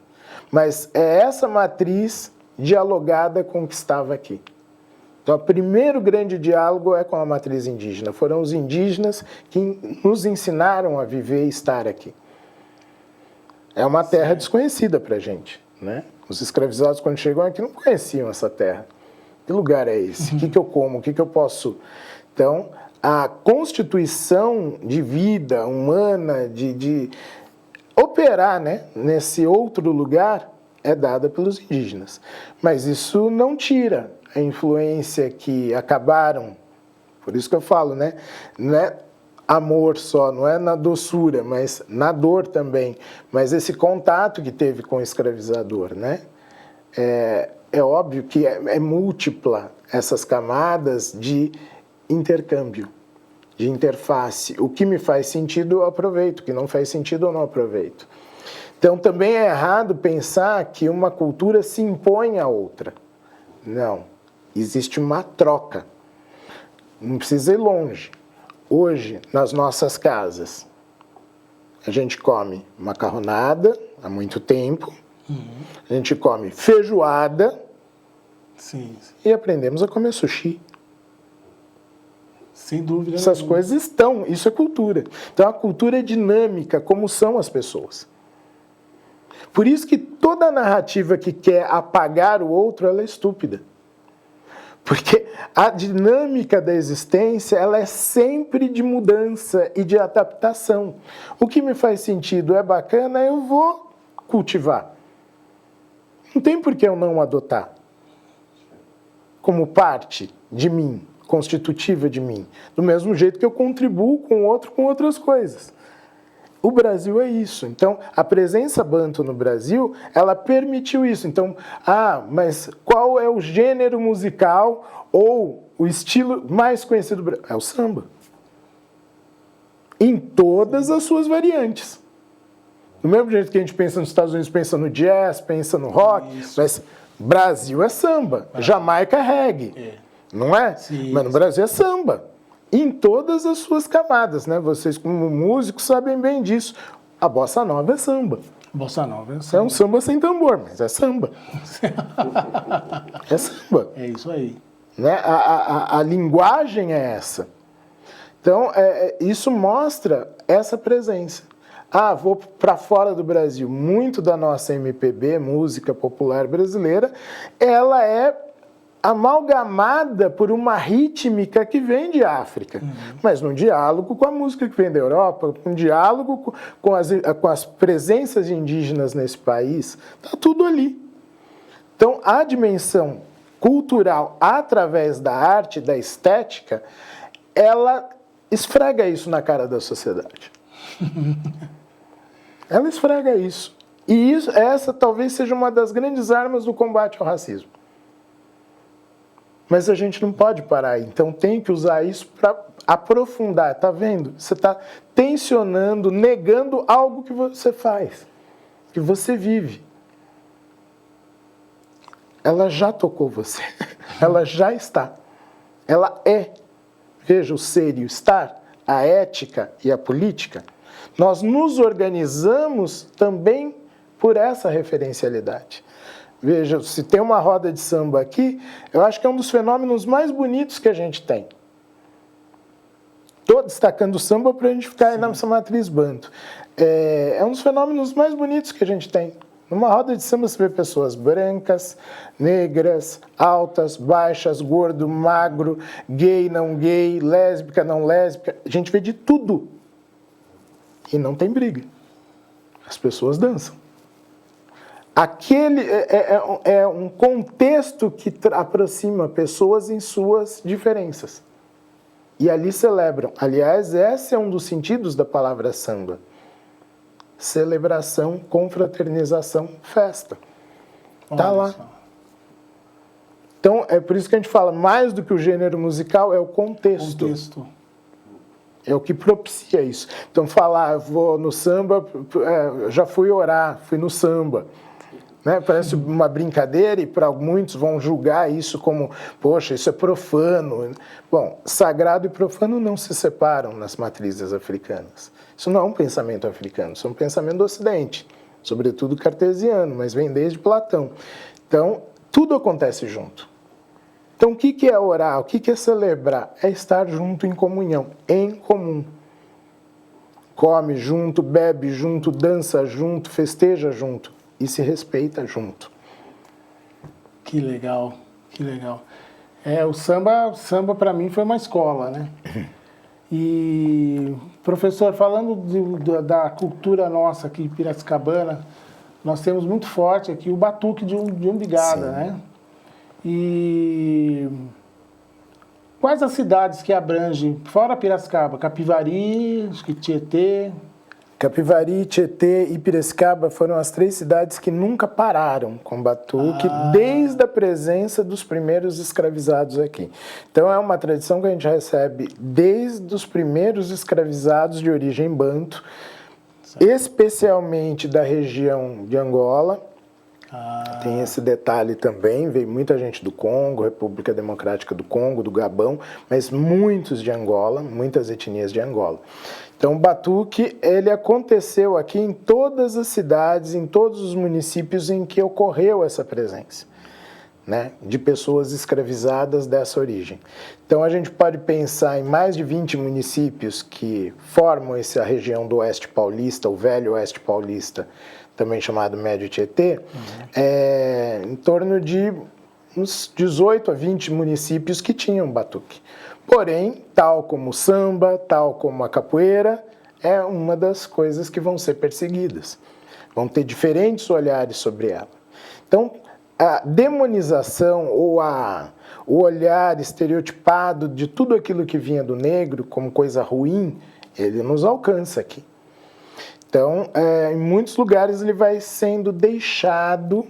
mas é essa matriz dialogada com o que estava aqui. Então, o primeiro grande diálogo é com a matriz indígena. Foram os indígenas que nos ensinaram a viver e estar aqui. É uma terra desconhecida para a gente, Os escravizados, quando chegam aqui, não conheciam essa terra. Que lugar é esse? O que eu como? O que eu posso... Então, a constituição de vida humana, de operar nesse outro lugar, é dada pelos indígenas. Mas isso não tira a influência que acabaram, por isso que eu falo, não é amor só, não é na doçura, mas na dor também. Mas esse contato que teve com o escravizador, é óbvio que é múltipla essas camadas de intercâmbio, de interface. O que me faz sentido, eu aproveito. O que não faz sentido, eu não aproveito. Então, também é errado pensar que uma cultura se impõe à outra. Não. Existe uma troca. Não precisa ir longe. Hoje, nas nossas casas, a gente come macarronada há muito tempo, a gente come feijoada. Sim. E aprendemos a comer sushi. Sem dúvida. Essas coisas estão, isso é cultura. Então a cultura é dinâmica, como são as pessoas. Por isso que toda narrativa que quer apagar o outro, ela é estúpida. Porque a dinâmica da existência, ela é sempre de mudança e de adaptação. O que me faz sentido é bacana, eu vou cultivar. Não tem por que eu não adotar como parte de mim, constitutiva de mim. Do mesmo jeito que eu contribuo com o outro com outras coisas. O Brasil é isso. Então, a presença banto no Brasil, ela permitiu isso. Então, mas qual é o gênero musical ou o estilo mais conhecido do Brasil? É o samba. Em todas as suas variantes. Do mesmo jeito que a gente pensa nos Estados Unidos, pensa no jazz, pensa no rock, isso. Mas Brasil é samba, Jamaica é reggae, não é? Sim, mas no Brasil é samba. Em todas as suas camadas, Vocês, como músicos, sabem bem disso. A bossa nova é samba. Bossa nova é samba. É um samba sem tambor, mas é samba. É samba. É isso aí. A linguagem é essa. Então, isso mostra essa presença. Vou para fora do Brasil. Muito da nossa MPB, música popular brasileira, ela é amalgamada por uma rítmica que vem de África, mas num diálogo com a música que vem da Europa, um diálogo com as presenças indígenas nesse país, está tudo ali. Então, a dimensão cultural através da arte, da estética, ela esfrega isso na cara da sociedade. Ela esfrega isso. E essa talvez seja uma das grandes armas do combate ao racismo. Mas a gente não pode parar, então tem que usar isso para aprofundar. Tá vendo? Você está tensionando, negando algo que você faz, que você vive. Ela já tocou você, ela já está, ela é. Veja o ser e o estar, a ética e a política. Nós nos organizamos também por essa referencialidade. Veja, se tem uma roda de samba aqui, eu acho que é um dos fenômenos mais bonitos que a gente tem. Estou destacando o samba para a gente ficar aí nessa matriz banto. É um dos fenômenos mais bonitos que a gente tem. Numa roda de samba você vê pessoas brancas, negras, altas, baixas, gordo, magro, gay, não gay, lésbica, não lésbica. A gente vê de tudo. E não tem briga. As pessoas dançam. Aquele é um contexto que aproxima pessoas em suas diferenças. E ali celebram. Aliás, esse é um dos sentidos da palavra samba. Celebração, confraternização, festa. Está lá. Então, é por isso que a gente fala, mais do que o gênero musical, é o contexto. É o que propicia isso. Então, falar, vou no samba, já fui orar, fui no samba. Né? Parece uma brincadeira e para muitos vão julgar isso como, poxa, isso é profano. Bom, sagrado e profano não se separam nas matrizes africanas. Isso não é um pensamento africano, isso é um pensamento do Ocidente, sobretudo cartesiano, mas vem desde Platão. Então, tudo acontece junto. Então, o que é orar? O que é celebrar? É estar junto em comunhão, em comum. Come junto, bebe junto, dança junto, festeja junto. E se respeita junto. Que legal, que legal. O samba para mim foi uma escola, né? E, professor, falando da cultura nossa aqui em Piracicabana, nós temos muito forte aqui o batuque de umbigada, né? E quais as cidades que abrangem, fora Piracicaba? Capivari, acho que Tietê... Capivari, Tietê e Piracicaba foram as 3 cidades que nunca pararam com batuque desde a presença dos primeiros escravizados aqui. Então é uma tradição que a gente recebe desde os primeiros escravizados de origem banto, especialmente da região de Angola. Tem esse detalhe também, veio muita gente do Congo, República Democrática do Congo, do Gabão, mas muitos de Angola, muitas etnias de Angola. Então, o batuque, ele aconteceu aqui em todas as cidades, em todos os municípios em que ocorreu essa presença, né, de pessoas escravizadas dessa origem. Então, a gente pode pensar em mais de 20 municípios que formam essa região do Oeste Paulista, o Velho Oeste Paulista, também chamado Médio Tietê, em torno de uns 18 a 20 municípios que tinham batuque. Porém, tal como o samba, tal como a capoeira, é uma das coisas que vão ser perseguidas. Vão ter diferentes olhares sobre ela. Então, a demonização ou o olhar estereotipado de tudo aquilo que vinha do negro como coisa ruim, ele nos alcança aqui. Então, em muitos lugares ele vai sendo deixado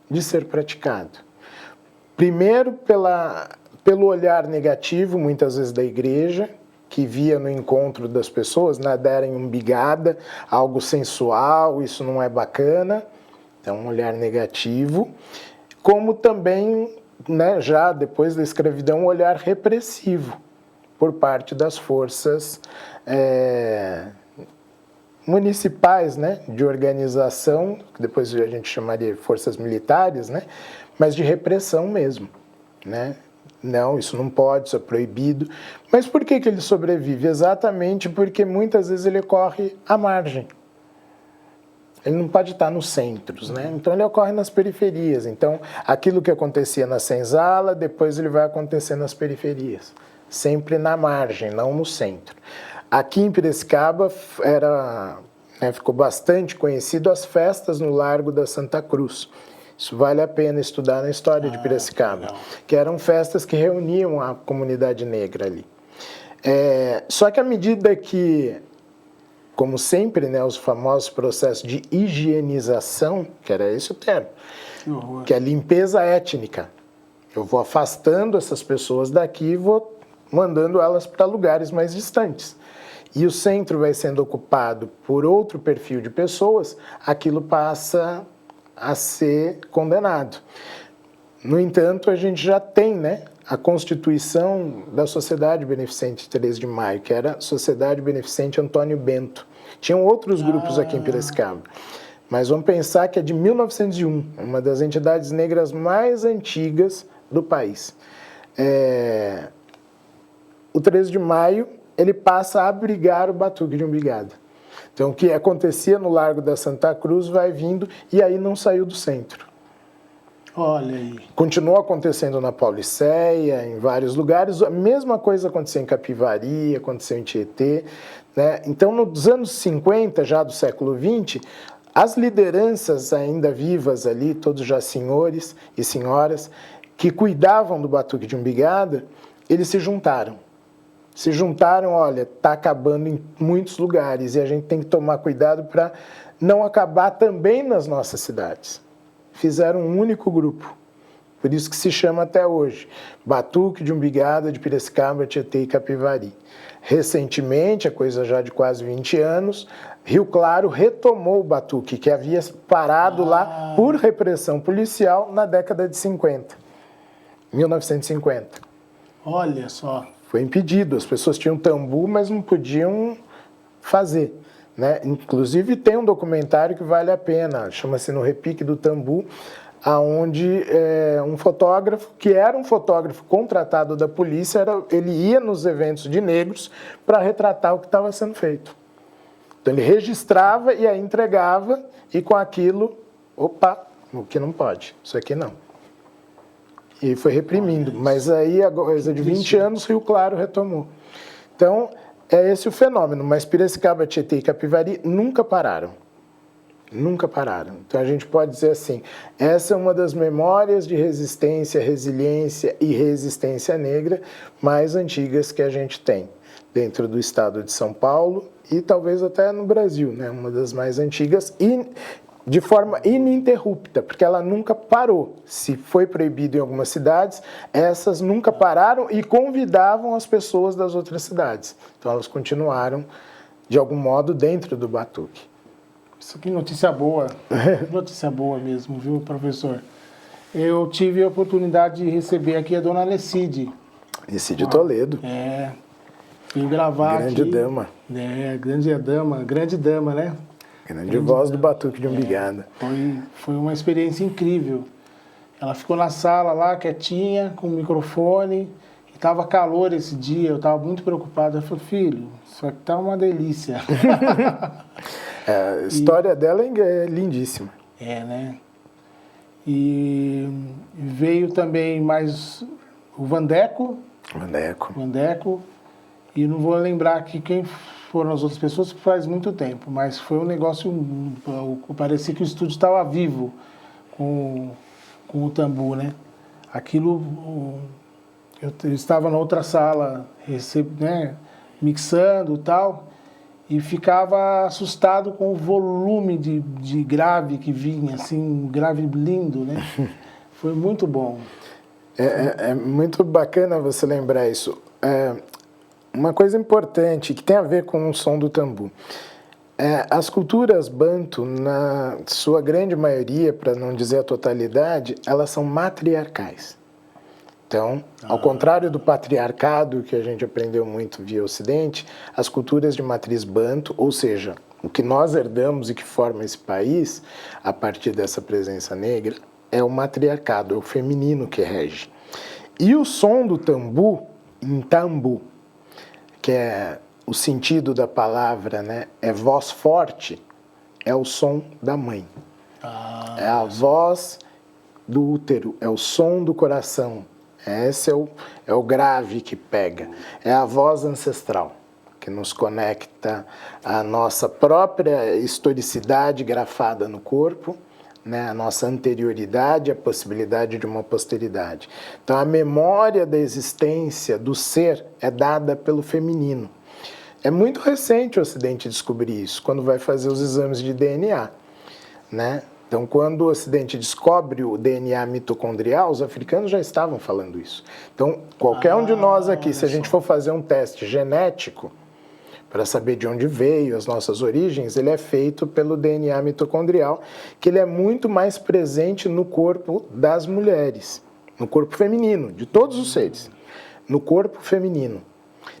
de ser praticado. Primeiro, pelo olhar negativo, muitas vezes da igreja, que via no encontro das pessoas, nada em umbigada, algo sensual, isso não é bacana. Então, um olhar negativo. Como também, né, já depois da escravidão, um olhar repressivo por parte das forças municipais, né, de organização, que depois a gente chamaria de forças militares, né, mas de repressão mesmo, né? Não, isso não pode, isso é proibido. Mas por que ele sobrevive? Exatamente porque muitas vezes ele corre à margem. ele não pode estar nos centros, né? Então ele ocorre nas periferias. Então aquilo que acontecia na senzala, depois ele vai acontecer nas periferias, sempre na margem, não no centro. Aqui em Piracicaba ficou bastante conhecido as festas no Largo da Santa Cruz. Isso vale a pena estudar na história de Piracicaba, que eram festas que reuniam a comunidade negra ali. Só que à medida que, como sempre, né, os famosos processos de higienização, que era esse o termo, que é a limpeza étnica. Eu vou afastando essas pessoas daqui e vou mandando elas para lugares mais distantes. E o centro vai sendo ocupado por outro perfil de pessoas, aquilo passa a ser condenado. No entanto, a gente já tem, né, a constituição da Sociedade Beneficente 13 de Maio, que era a Sociedade Beneficente Antônio Bento. Tinham outros grupos aqui em Piracicaba, mas vamos pensar que é de 1901, uma das entidades negras mais antigas do país. O 13 de Maio, ele passa a abrigar o Batuque de Umbigada. Então, o que acontecia no Largo da Santa Cruz vai vindo e aí não saiu do centro. Olha aí. Continuou acontecendo na Pauliceia, em vários lugares. A mesma coisa aconteceu em Capivari, aconteceu em Tietê, né? Então, nos anos 50, já do século XX, as lideranças ainda vivas ali, todos já senhores e senhoras, que cuidavam do Batuque de Umbigada, eles se juntaram. Se juntaram, olha, está acabando em muitos lugares e a gente tem que tomar cuidado para não acabar também nas nossas cidades. Fizeram um único grupo, por isso que se chama até hoje Batuque de Umbigada de Piracicaba, Tietê e Capivari. Recentemente, a coisa já de quase 20 anos, Rio Claro retomou o batuque, que havia parado lá por repressão policial na década de 50, 1950. Olha só. Foi impedido, as pessoas tinham tambu, mas não podiam fazer, né? Inclusive tem um documentário que vale a pena, chama-se No Repique do Tambu, aonde um fotógrafo, que era um fotógrafo contratado da polícia, ele ia nos eventos de negros para retratar o que estava sendo feito. Então ele registrava e aí entregava, e com aquilo, opa, o que não pode, isso aqui não. E foi reprimindo, mas aí, a coisa de 20 anos, Rio Claro retomou. Então, é esse o fenômeno, mas Piracicaba, Tietê e Capivari nunca pararam. Nunca pararam. Então, a gente pode dizer assim, essa é uma das memórias de resistência, resiliência e resistência negra mais antigas que a gente tem dentro do estado de São Paulo e talvez até no Brasil, né? Uma das mais antigas e de forma ininterrupta, porque ela nunca parou. Se foi proibido em algumas cidades, essas nunca pararam e convidavam as pessoas das outras cidades. Então elas continuaram, de algum modo, dentro do batuque. Isso aqui notícia boa, notícia boa mesmo, viu, professor? Eu tive a oportunidade de receber aqui a dona Lecide. Lecide Toledo. Fui gravar grande aqui. Dama. Grande dama, né? Grande voz do Batuque de Umbigada. Foi uma experiência incrível. Ela ficou na sala lá, quietinha, com o microfone. Estava calor esse dia, eu estava muito preocupado. Eu falei, filho, isso aqui tá uma delícia. A história dela é lindíssima. Né? E veio também mais o Vandeco. E não vou lembrar aqui quem foram as outras pessoas, que faz muito tempo, mas foi um negócio, parecia que o estúdio estava vivo com o tambu, né? Aquilo, eu estava na outra sala, né, mixando e tal, e ficava assustado com o volume de grave que vinha, assim, um grave lindo, né? Foi muito bom. É muito bacana você lembrar isso. Uma coisa importante que tem a ver com o som do tambu. As culturas banto, na sua grande maioria, para não dizer a totalidade, elas são matriarcais. Então, ao contrário do patriarcado, que a gente aprendeu muito via Ocidente, as culturas de matriz banto, ou seja, o que nós herdamos e que forma esse país, a partir dessa presença negra, é o matriarcado, é o feminino que rege. E o som do tambu, em tambu, que é o sentido da palavra, né, é voz forte, é o som da mãe. É a voz do útero, é o som do coração. Esse é o grave que pega. É a voz ancestral que nos conecta à nossa própria historicidade grafada no corpo, né? A nossa anterioridade, a possibilidade de uma posteridade. Então, a memória da existência do ser é dada pelo feminino. É muito recente o Ocidente descobrir isso, quando vai fazer os exames de DNA, né? Então, quando o Ocidente descobre o DNA mitocondrial, os africanos já estavam falando isso. Então, qualquer um de nós aqui, se a gente for fazer um teste genético para saber de onde veio, as nossas origens, ele é feito pelo DNA mitocondrial, que ele é muito mais presente no corpo das mulheres, no corpo feminino, de todos os seres, no corpo feminino.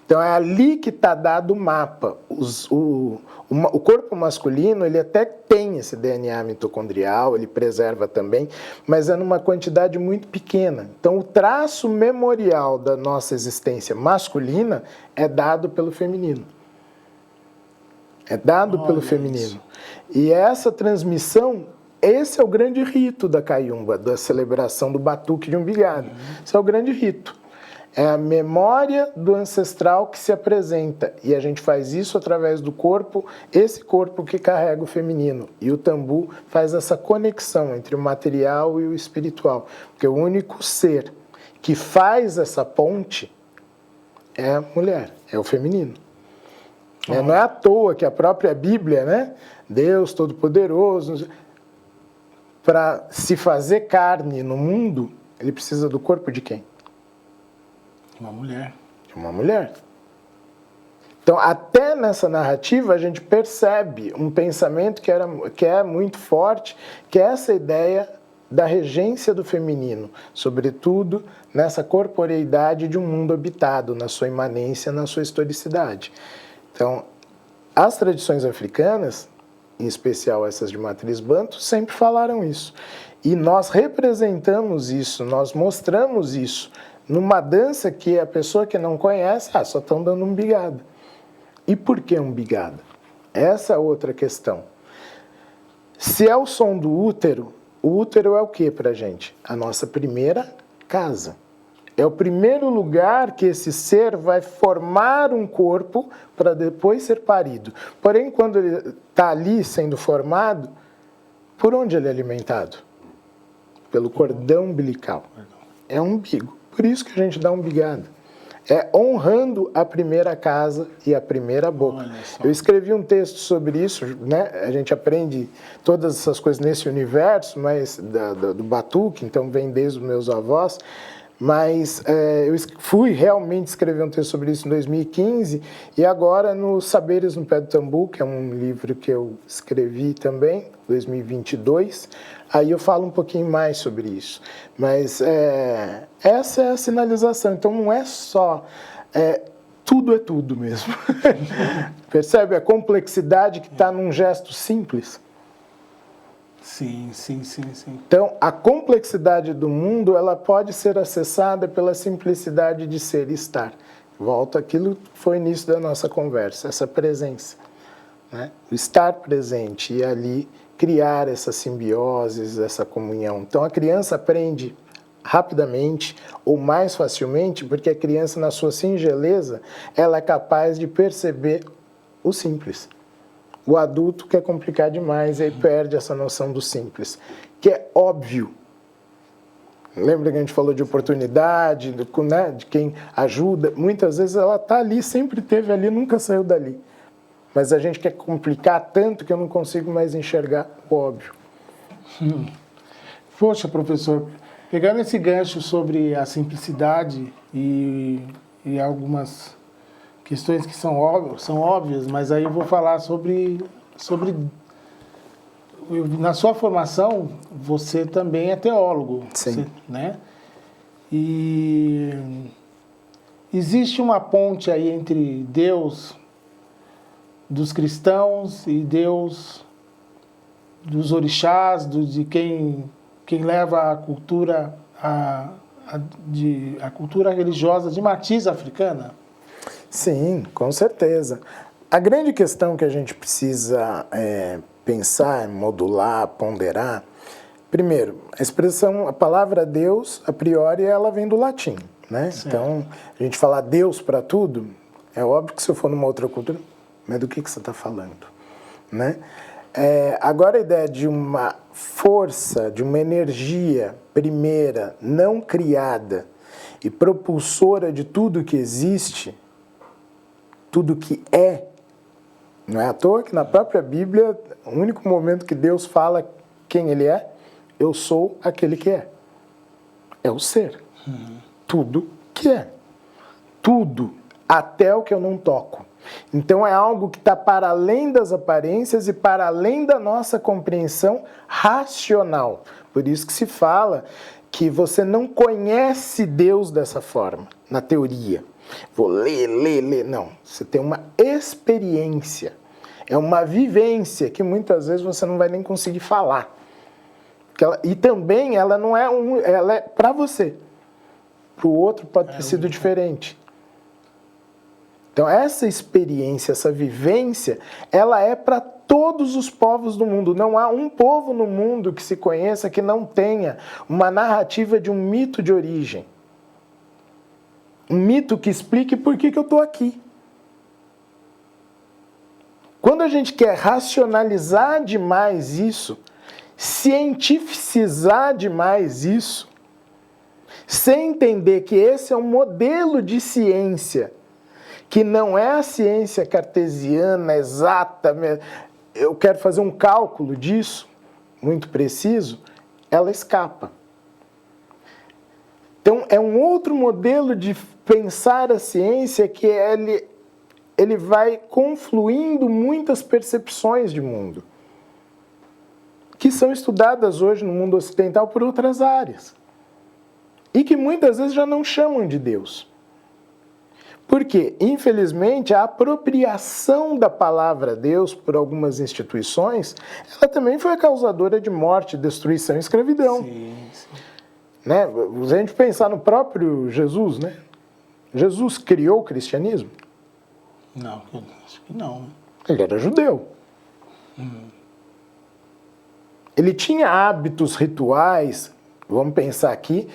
Então, é ali que está dado o mapa. O corpo masculino, ele até tem esse DNA mitocondrial, ele preserva também, mas é numa quantidade muito pequena. Então, o traço memorial da nossa existência masculina é dado pelo feminino. É dado pelo feminino. Isso. E essa transmissão, esse é o grande rito da caiumba, da celebração do batuque de umbigada. Esse é o grande rito. É a memória do ancestral que se apresenta. E a gente faz isso através do corpo, esse corpo que carrega o feminino. E o tambu faz essa conexão entre o material e o espiritual. Porque o único ser que faz essa ponte é a mulher, é o feminino. Não é à toa que a própria Bíblia, né? Deus Todo-Poderoso, para se fazer carne no mundo, ele precisa do corpo de quem? Uma mulher. De uma mulher. Então, até nessa narrativa, a gente percebe um pensamento que é muito forte, que é essa ideia da regência do feminino, sobretudo nessa corporeidade de um mundo habitado, na sua imanência, na sua historicidade. Então, as tradições africanas, em especial essas de matriz banto, sempre falaram isso. E nós representamos isso, nós mostramos isso numa dança que a pessoa que não conhece, só estão dando umbigada. E por que umbigada? Essa é outra questão. Se é o som do útero, o útero é o que para a gente? A nossa primeira casa. É o primeiro lugar que esse ser vai formar um corpo para depois ser parido. Porém, quando ele está ali sendo formado, por onde ele é alimentado? Pelo cordão umbilical. É um umbigo. Por isso que a gente dá umbigada. É honrando a primeira casa e a primeira boca. Eu escrevi um texto sobre isso, né? A gente aprende todas essas coisas nesse universo, mas do batuque, então vem desde os meus avós. Mas eu fui realmente escrever um texto sobre isso em 2015 e agora no Saberes no Pé do Tambu, que é um livro que eu escrevi também, 2022, aí eu falo um pouquinho mais sobre isso. Mas essa é a sinalização, então não é só... tudo é tudo mesmo. Percebe a complexidade que está num gesto simples? Sim. Então, a complexidade do mundo, ela pode ser acessada pela simplicidade de ser e estar. Volta àquilo que foi o início da nossa conversa, essa presença, né? O estar presente e ali criar essa simbiose, essa comunhão. Então, a criança aprende rapidamente ou mais facilmente, porque a criança, na sua singeleza, ela é capaz de perceber o simples. O adulto quer complicar demais e aí perde essa noção do simples, que é óbvio. Lembra que a gente falou de oportunidade, né, de quem ajuda? Muitas vezes ela está ali, sempre esteve ali, nunca saiu dali. Mas a gente quer complicar tanto que eu não consigo mais enxergar o óbvio. Poxa, professor, pegando esse gancho sobre a simplicidade e algumas questões que são óbvias, mas aí eu vou falar sobre... Na sua formação, você também é teólogo. Sim. Você, né? E existe uma ponte aí entre Deus dos cristãos e Deus dos orixás, de quem leva a cultura, a cultura religiosa de matriz africana? Sim, com certeza. A grande questão que a gente precisa pensar, modular, ponderar, primeiro, a palavra Deus, a priori, ela vem do latim, né? Então, a gente falar Deus para tudo, é óbvio que se eu for numa outra cultura, mas do que você está falando, né? Agora a ideia de uma força, de uma energia primeira, não criada e propulsora de tudo que existe, tudo que é, não é à toa que na própria Bíblia, o único momento que Deus fala quem Ele é, eu sou aquele que é. É o ser. Tudo que é. Tudo, até o que eu não toco. Então é algo que está para além das aparências e para além da nossa compreensão racional. Por isso que se fala que você não conhece Deus dessa forma, na teoria. Vou ler. Não, você tem uma experiência. É uma vivência que muitas vezes você não vai nem conseguir falar. E também ela não é ela é para você. Para o outro pode ter sido diferente. Então essa experiência, essa vivência, ela é para todos os povos do mundo. Não há um povo no mundo que se conheça que não tenha uma narrativa de um mito de origem. Um mito que explique por que eu estou aqui. Quando a gente quer racionalizar demais isso, cientificizar demais isso, sem entender que esse é um modelo de ciência, que não é a ciência cartesiana, exata, eu quero fazer um cálculo disso, muito preciso, ela escapa. Então, é um outro modelo de pensar a ciência que ele vai confluindo muitas percepções de mundo, que são estudadas hoje no mundo ocidental por outras áreas, e que muitas vezes já não chamam de Deus. Porque, infelizmente, a apropriação da palavra Deus por algumas instituições, ela também foi a causadora de morte, destruição e escravidão. Sim. Né? Se a gente pensar no próprio Jesus, né? Jesus criou o cristianismo? Não, acho que não. Ele era judeu. Ele tinha hábitos rituais, vamos pensar aqui,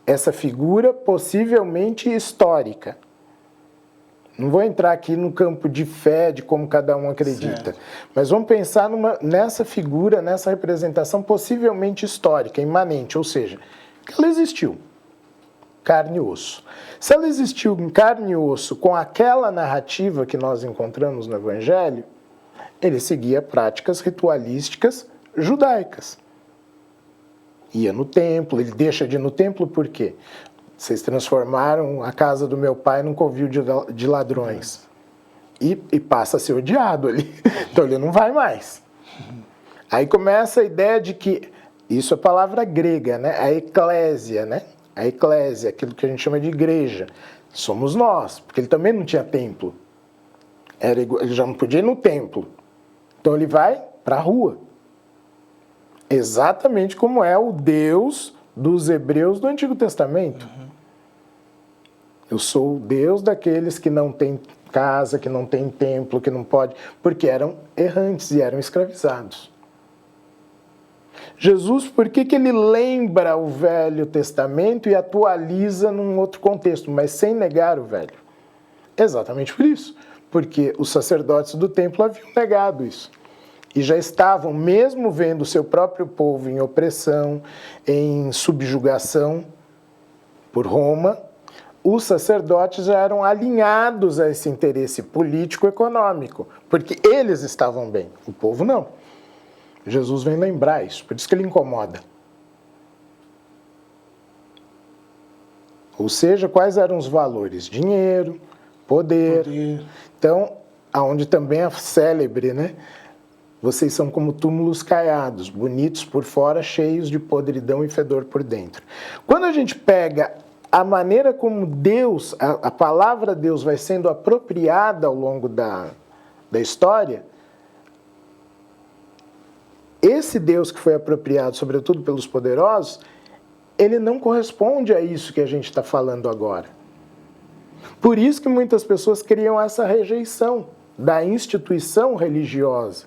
essa figura possivelmente histórica. Não vou entrar aqui no campo de fé, de como cada um acredita, certo. Mas vamos pensar nessa figura, nessa representação possivelmente histórica, imanente, ou seja, que ela existiu, carne e osso. Se ela existiu em carne e osso com aquela narrativa que nós encontramos no Evangelho, ele seguia práticas ritualísticas judaicas. Ia no templo, ele deixa de ir no templo por quê? Vocês transformaram a casa do meu pai num covil de ladrões. E passa a ser odiado ali. Então ele não vai mais. Aí começa a ideia de que, isso é palavra grega, né? A eclésia, né? A eclésia, aquilo que a gente chama de igreja. Somos nós, porque ele também não tinha templo. Ele já não podia ir no templo. Então ele vai para a rua. Exatamente como é o Deus dos hebreus do Antigo Testamento. Eu sou o Deus daqueles que não têm casa, que não têm templo, que não pode, porque eram errantes e eram escravizados. Jesus, por que ele lembra o Velho Testamento e atualiza num outro contexto, mas sem negar o Velho? Exatamente por isso, porque os sacerdotes do templo haviam negado isso. E já estavam, mesmo vendo o seu próprio povo em opressão, em subjugação por Roma, os sacerdotes já eram alinhados a esse interesse político-econômico, porque eles estavam bem, o povo não. Jesus vem lembrar isso, por isso que ele incomoda. Ou seja, quais eram os valores? Dinheiro, poder. Então, aonde também é célebre, né? Vocês são como túmulos caiados, bonitos por fora, cheios de podridão e fedor por dentro. Quando a gente pega a maneira como Deus, a palavra Deus vai sendo apropriada ao longo da história, esse Deus que foi apropriado, sobretudo pelos poderosos, ele não corresponde a isso que a gente está falando agora. Por isso que muitas pessoas criam essa rejeição da instituição religiosa.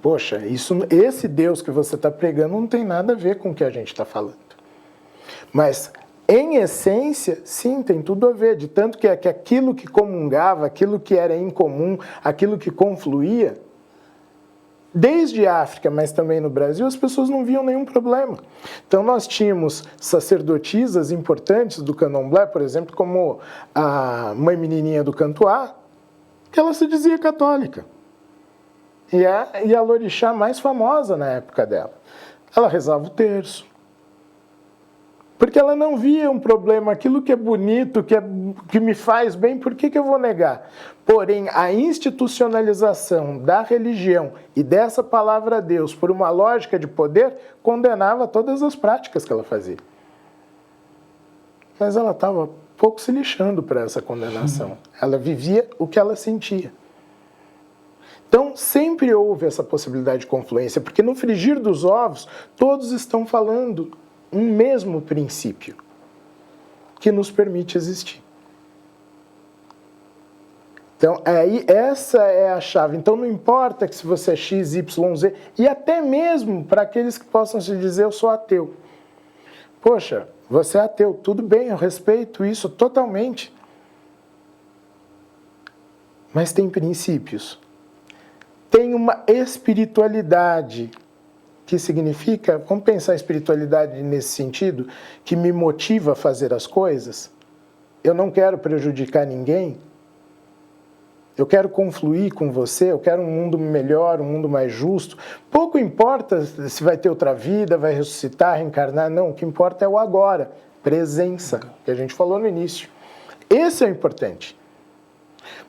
Poxa, esse Deus que você está pregando não tem nada a ver com o que a gente está falando. Mas, em essência, sim, tem tudo a ver. De tanto que aquilo que comungava, aquilo que era incomum, aquilo que confluía, desde a África, mas também no Brasil, as pessoas não viam nenhum problema. Então, nós tínhamos sacerdotisas importantes do candomblé, por exemplo, como a mãe menininha do Cantuá, que ela se dizia católica. E a Lorixá mais famosa na época dela. Ela rezava o terço. Porque ela não via um problema, aquilo que é bonito, que me faz bem, por que eu vou negar? Porém, a institucionalização da religião e dessa palavra Deus por uma lógica de poder condenava todas as práticas que ela fazia. Mas ela estava pouco se lixando para essa condenação. Ela vivia o que ela sentia. Então, sempre houve essa possibilidade de confluência, porque no frigir dos ovos, todos estão falando um mesmo princípio que nos permite existir. Então, essa é a chave. Então, não importa que se você é X, Y, Z, e até mesmo para aqueles que possam se dizer, eu sou ateu. Poxa, você é ateu, tudo bem, eu respeito isso totalmente. Mas tem princípios. Tem uma espiritualidade, que significa, vamos pensar a espiritualidade nesse sentido, que me motiva a fazer as coisas. Eu não quero prejudicar ninguém. Eu quero confluir com você, eu quero um mundo melhor, um mundo mais justo. Pouco importa se vai ter outra vida, vai ressuscitar, reencarnar, não. O que importa é o agora, presença, que a gente falou no início. Esse é o importante.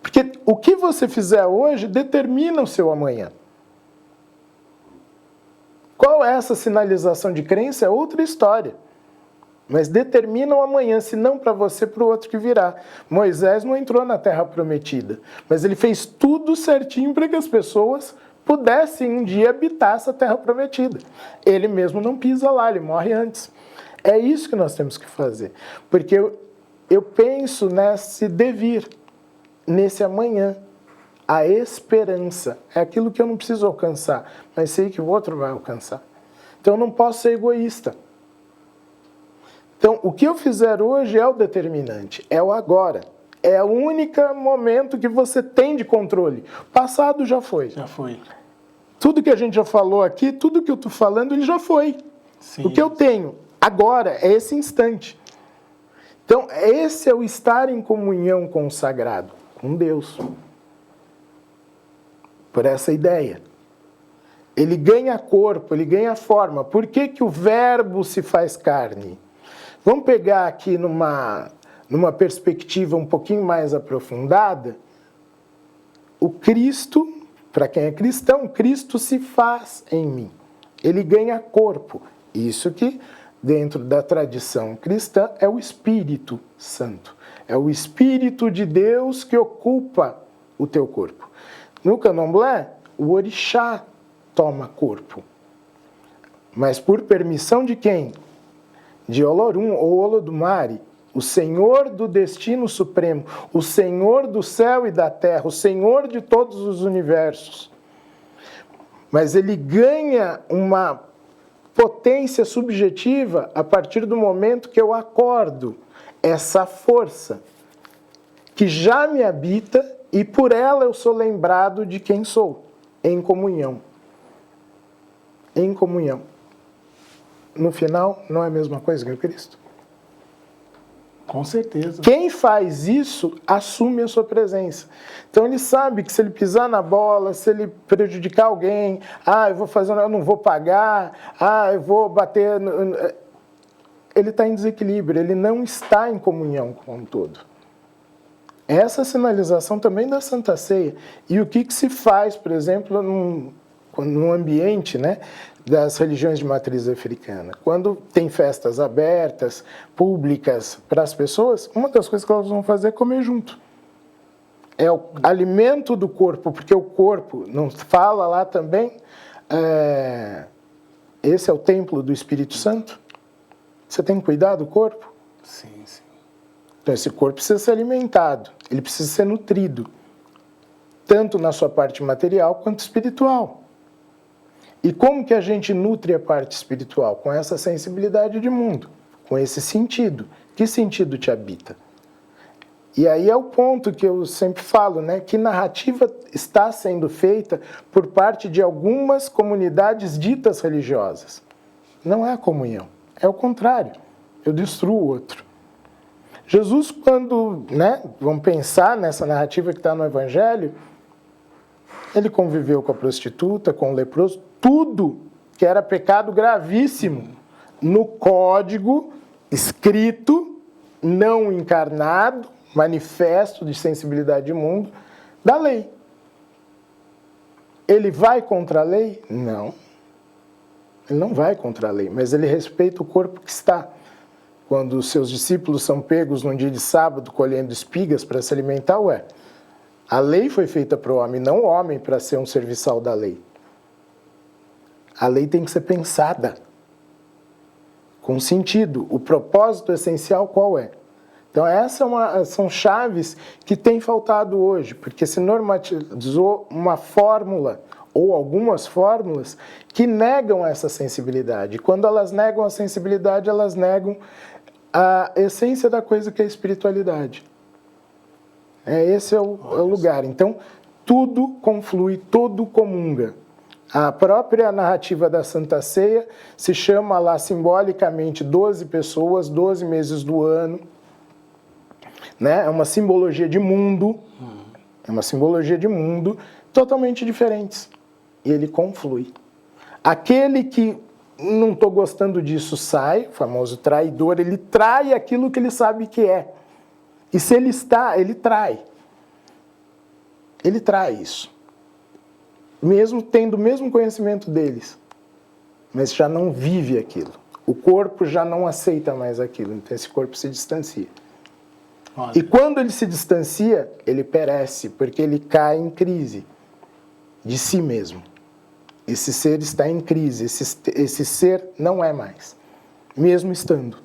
Porque o que você fizer hoje determina o seu amanhã. Qual é essa sinalização de crença? É outra história. Mas determina o amanhã, se não para você, para o outro que virá. Moisés não entrou na Terra Prometida, mas ele fez tudo certinho para que as pessoas pudessem um dia habitar essa Terra Prometida. Ele mesmo não pisa lá, ele morre antes. É isso que nós temos que fazer. Porque eu penso nesse devir, nesse amanhã. A esperança é aquilo que eu não preciso alcançar, mas sei que o outro vai alcançar. Então eu não posso ser egoísta. Então o que eu fizer hoje é o determinante, é o agora. É o único momento que você tem de controle. O passado já foi. Já foi. Tudo que a gente já falou aqui, tudo que eu estou falando, ele já foi. Sim. O que eu tenho agora é esse instante. Então esse é o estar em comunhão com o sagrado, com Deus. Por essa ideia. Ele ganha corpo, ele ganha forma. Por que o verbo se faz carne? Vamos pegar aqui numa perspectiva um pouquinho mais aprofundada. O Cristo, para quem é cristão, Cristo se faz em mim. Ele ganha corpo. Isso que, dentro da tradição cristã, é o Espírito Santo. É o Espírito de Deus que ocupa o teu corpo. No candomblé, o orixá toma corpo. Mas por permissão de quem? De Olorum ou Olodumare, o Senhor do destino supremo, o Senhor do céu e da terra, o Senhor de todos os universos. Mas ele ganha uma potência subjetiva a partir do momento que eu acordo essa força que já me habita e por ela eu sou lembrado de quem sou, em comunhão. Em comunhão. No final, não é a mesma coisa que o Cristo? Com certeza. Quem faz isso, assume a sua presença. Então ele sabe que se ele pisar na bola, se ele prejudicar alguém, eu não vou pagar, eu vou bater... Ele está em desequilíbrio, ele não está em comunhão com o todo. Essa sinalização também da Santa Ceia. E o que se faz, por exemplo, num ambiente, né, das religiões de matriz africana? Quando tem festas abertas, públicas para as pessoas, uma das coisas que elas vão fazer é comer junto. É o alimento do corpo, porque o corpo, não fala lá também, esse é o templo do Espírito Santo. Você tem que cuidar do corpo? Sim, sim. Então esse corpo precisa ser alimentado, ele precisa ser nutrido. tanto na sua parte material quanto espiritual. E como que a gente nutre a parte espiritual? Com essa sensibilidade de mundo, com esse sentido. Que sentido te habita? E aí é o ponto que eu sempre falo, né? Que narrativa está sendo feita por parte de algumas comunidades ditas religiosas. Não é a comunhão, é o contrário. Eu destruo o outro. Jesus, quando, né, vamos pensar nessa narrativa que está no Evangelho, ele conviveu com a prostituta, com o leproso, tudo que era pecado gravíssimo no código escrito, não encarnado, manifesto de sensibilidade de mundo, da lei. Ele vai contra a lei? Não. Ele não vai contra a lei, mas ele respeita o corpo que está. Quando os seus discípulos são pegos num dia de sábado colhendo espigas para se alimentar, a lei foi feita para o homem, não o homem para ser um serviçal da lei. A lei tem que ser pensada com sentido. O propósito essencial qual é? Então são chaves que têm faltado hoje, porque se normatizou uma fórmula ou algumas fórmulas que negam essa sensibilidade. E quando elas negam a sensibilidade, elas negam a essência da coisa que é a espiritualidade. Esse é o lugar. Então, tudo conflui, tudo comunga. A própria narrativa da Santa Ceia se chama lá simbolicamente 12 pessoas, 12 meses do ano. Né? É uma simbologia de mundo, totalmente diferentes. E ele conflui. Aquele que não estou gostando disso sai, o famoso traidor, ele trai aquilo que ele sabe que é. E se ele está, ele trai. Ele trai isso. Mesmo tendo o mesmo conhecimento deles. Mas já não vive aquilo. O corpo já não aceita mais aquilo. Então esse corpo se distancia. Olha. E quando ele se distancia, ele perece, porque ele cai em crise de si mesmo. Esse ser está em crise, esse ser não é mais, mesmo estando.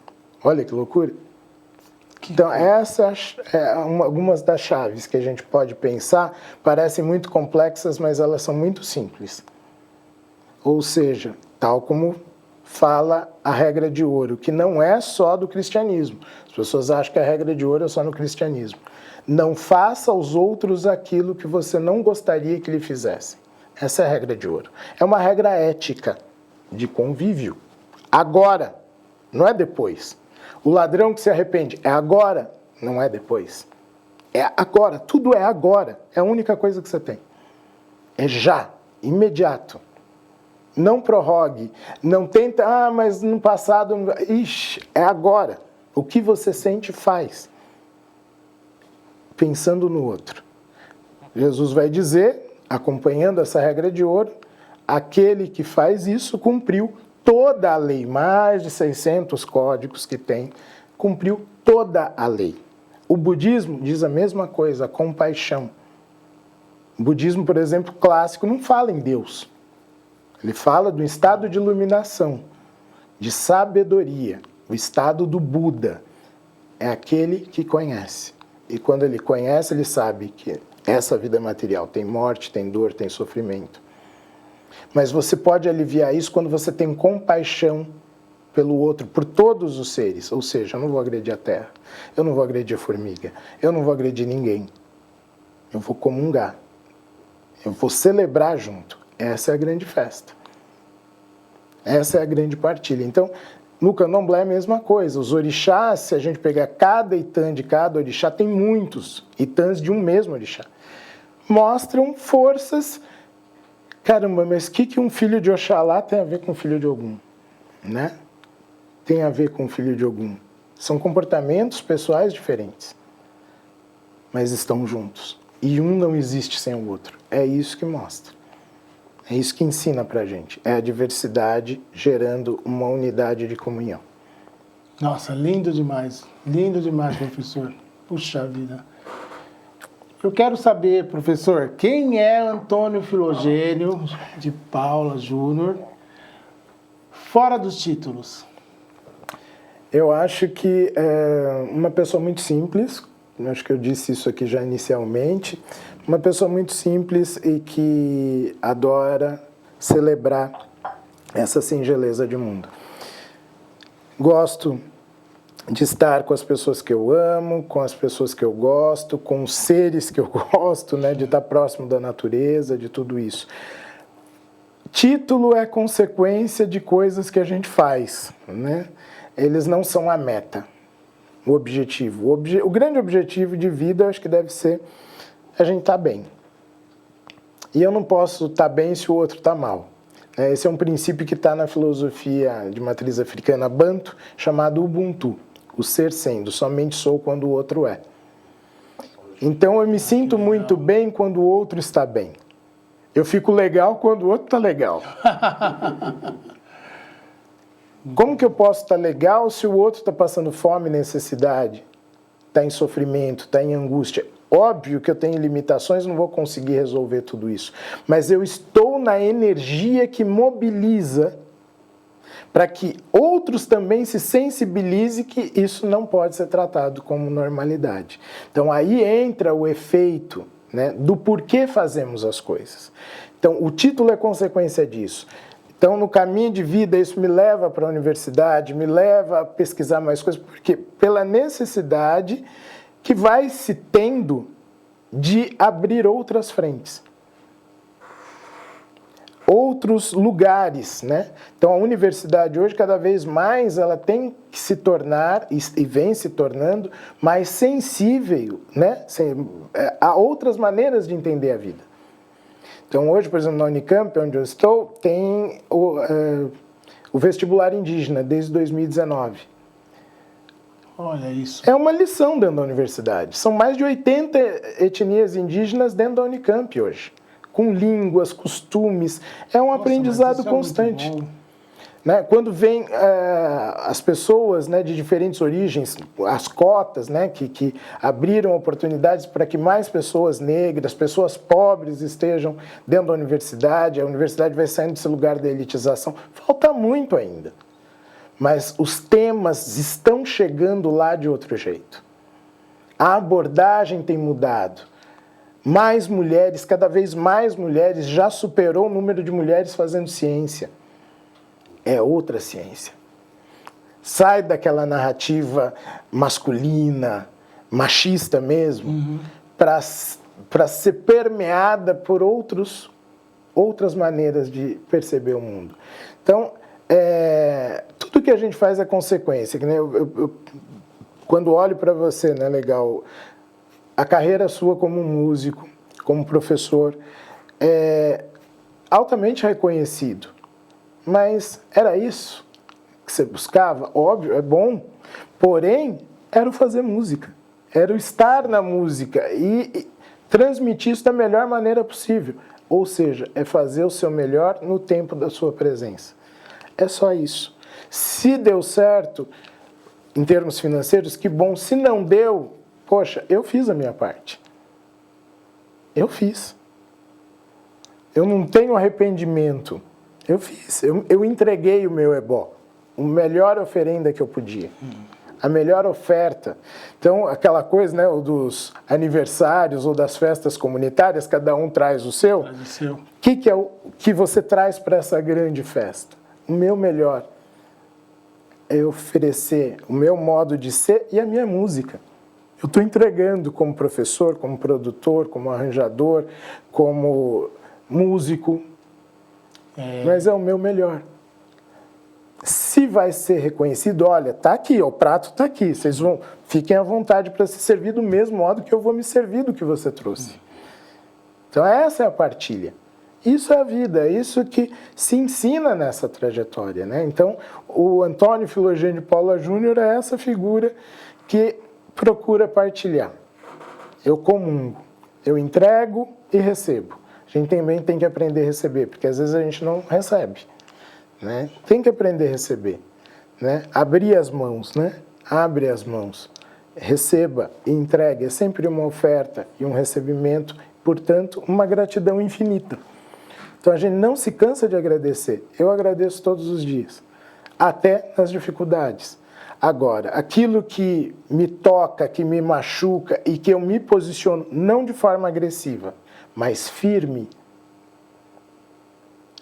Olha que loucura. Então, essas algumas das chaves que a gente pode pensar, parecem muito complexas, mas elas são muito simples. Ou seja, tal como fala a regra de ouro, que não é só do cristianismo. As pessoas acham que a regra de ouro é só no cristianismo. Não faça aos outros aquilo que você não gostaria que lhe fizessem. Essa é a regra de ouro. É uma regra ética de convívio. Agora, não é depois. O ladrão que se arrepende é agora, não é depois. É agora, tudo é agora. É a única coisa que você tem. É já, imediato. Não prorrogue, não tenta, mas no passado... Ixi, é agora. O que você sente, faz. Pensando no outro. Jesus vai dizer, acompanhando essa regra de ouro, aquele que faz isso cumpriu toda a lei. Mais de 600 códigos que tem, cumpriu toda a lei. O budismo diz a mesma coisa, a compaixão. O budismo, por exemplo, clássico, não fala em Deus. Ele fala do estado de iluminação, de sabedoria, o estado do Buda. É aquele que conhece. E quando ele conhece, ele sabe que essa vida material tem morte, tem dor, tem sofrimento. Mas você pode aliviar isso quando você tem compaixão pelo outro, por todos os seres. Ou seja, eu não vou agredir a terra, eu não vou agredir a formiga, eu não vou agredir ninguém. Eu vou comungar. Eu vou celebrar junto. Essa é a grande festa. Essa é a grande partilha. Então, no candomblé é a mesma coisa. Os orixás, se a gente pegar cada itã de cada orixá, tem muitos itãs de um mesmo orixá. Mostram forças. Caramba, mas o que um filho de Oxalá tem a ver com o filho de Ogum? Né? Tem a ver com o filho de Ogum. São comportamentos pessoais diferentes. Mas estão juntos. E um não existe sem o outro. É isso que mostra. É isso que ensina pra gente. É a diversidade gerando uma unidade de comunhão. Nossa, lindo demais, professor. Puxa vida. Eu quero saber, professor, quem é Antônio Filogênio de Paula Júnior, fora dos títulos? Eu acho que é uma pessoa muito simples, acho que eu disse isso aqui já inicialmente, uma pessoa muito simples e que adora celebrar essa singeleza de mundo. Gosto de estar com as pessoas que eu amo, com as pessoas que eu gosto, com os seres que eu gosto, né, de estar próximo da natureza, de tudo isso. Título é consequência de coisas que a gente faz, né? Eles não são a meta, o objetivo. O grande objetivo de vida, acho que deve ser a gente estar bem. E eu não posso estar bem se o outro está mal. Esse é um princípio que está na filosofia de matriz africana Banto, chamado Ubuntu, o ser sendo, somente sou quando o outro é. Então eu me sinto muito bem quando o outro está bem. Eu fico legal quando o outro está legal. Como que eu posso estar legal se o outro está passando fome e necessidade, está em sofrimento, está em angústia? Óbvio que eu tenho limitações, não vou conseguir resolver tudo isso. Mas eu estou na energia que mobiliza para que outros também se sensibilizem que isso não pode ser tratado como normalidade. Então aí entra o efeito, né, do porquê fazemos as coisas. Então o título é consequência disso. Então no caminho de vida isso me leva para a universidade, me leva a pesquisar mais coisas, porque pela necessidade que vai se tendo de abrir outras frentes, outros lugares, né? Então a universidade hoje cada vez mais ela tem que se tornar e vem se tornando mais sensível, né? A outras maneiras de entender a vida. Então hoje, por exemplo, na Unicamp, onde eu estou, tem o vestibular indígena desde 2019. Olha isso. É uma lição dentro da universidade. São mais de 80 etnias indígenas dentro da Unicamp hoje, com línguas, costumes. É um aprendizado constante. Né? Quando vem as pessoas, né, de diferentes origens, as cotas, né, que abriram oportunidades para que mais pessoas negras, pessoas pobres estejam dentro da universidade, a universidade vai saindo desse lugar da elitização. Falta muito ainda. Mas os temas estão chegando lá de outro jeito. A abordagem tem mudado. Mais mulheres, cada vez mais mulheres, já superou o número de mulheres fazendo ciência. É outra ciência. Sai daquela narrativa masculina, machista mesmo, para ser permeada por outras maneiras de perceber o mundo. Então, tudo que a gente faz é consequência. Que, né, quando olho para você, né, legal, a carreira sua como músico, como professor, é altamente reconhecido. Mas era isso que você buscava? Óbvio, é bom. Porém, era o fazer música. Era o estar na música e transmitir isso da melhor maneira possível. Ou seja, é fazer o seu melhor no tempo da sua presença. É só isso. Se deu certo, em termos financeiros, que bom. Se não deu, poxa, eu fiz a minha parte. Eu fiz. Eu não tenho arrependimento. Eu fiz. Eu entreguei o meu ebó. A melhor oferenda que eu podia. A melhor oferta. Então, aquela coisa, né, dos aniversários ou das festas comunitárias, cada um traz o seu. Traz o seu. O que é o que você traz para essa grande festa? O meu melhor é oferecer o meu modo de ser e a minha música. Eu estou entregando como professor, como produtor, como arranjador, como músico, mas é o meu melhor. Se vai ser reconhecido, olha, tá aqui, o prato tá aqui, fiquem à vontade para se servir do mesmo modo que eu vou me servir do que você trouxe. Então essa é a partilha. Isso é a vida, é isso que se ensina nessa trajetória, né? Então, o Antônio Filogênio de Paula Júnior é essa figura que procura partilhar. Eu comungo, eu entrego e recebo. A gente também tem que aprender a receber, porque às vezes a gente não recebe, né? Tem que aprender a receber, né? Abrir as mãos, né? Abre as mãos, receba e entregue. É sempre uma oferta e um recebimento, portanto, uma gratidão infinita. Então a gente não se cansa de agradecer. Eu agradeço todos os dias, até nas dificuldades, Agora, aquilo que me toca, que me machuca e que eu me posiciono não de forma agressiva, mas firme.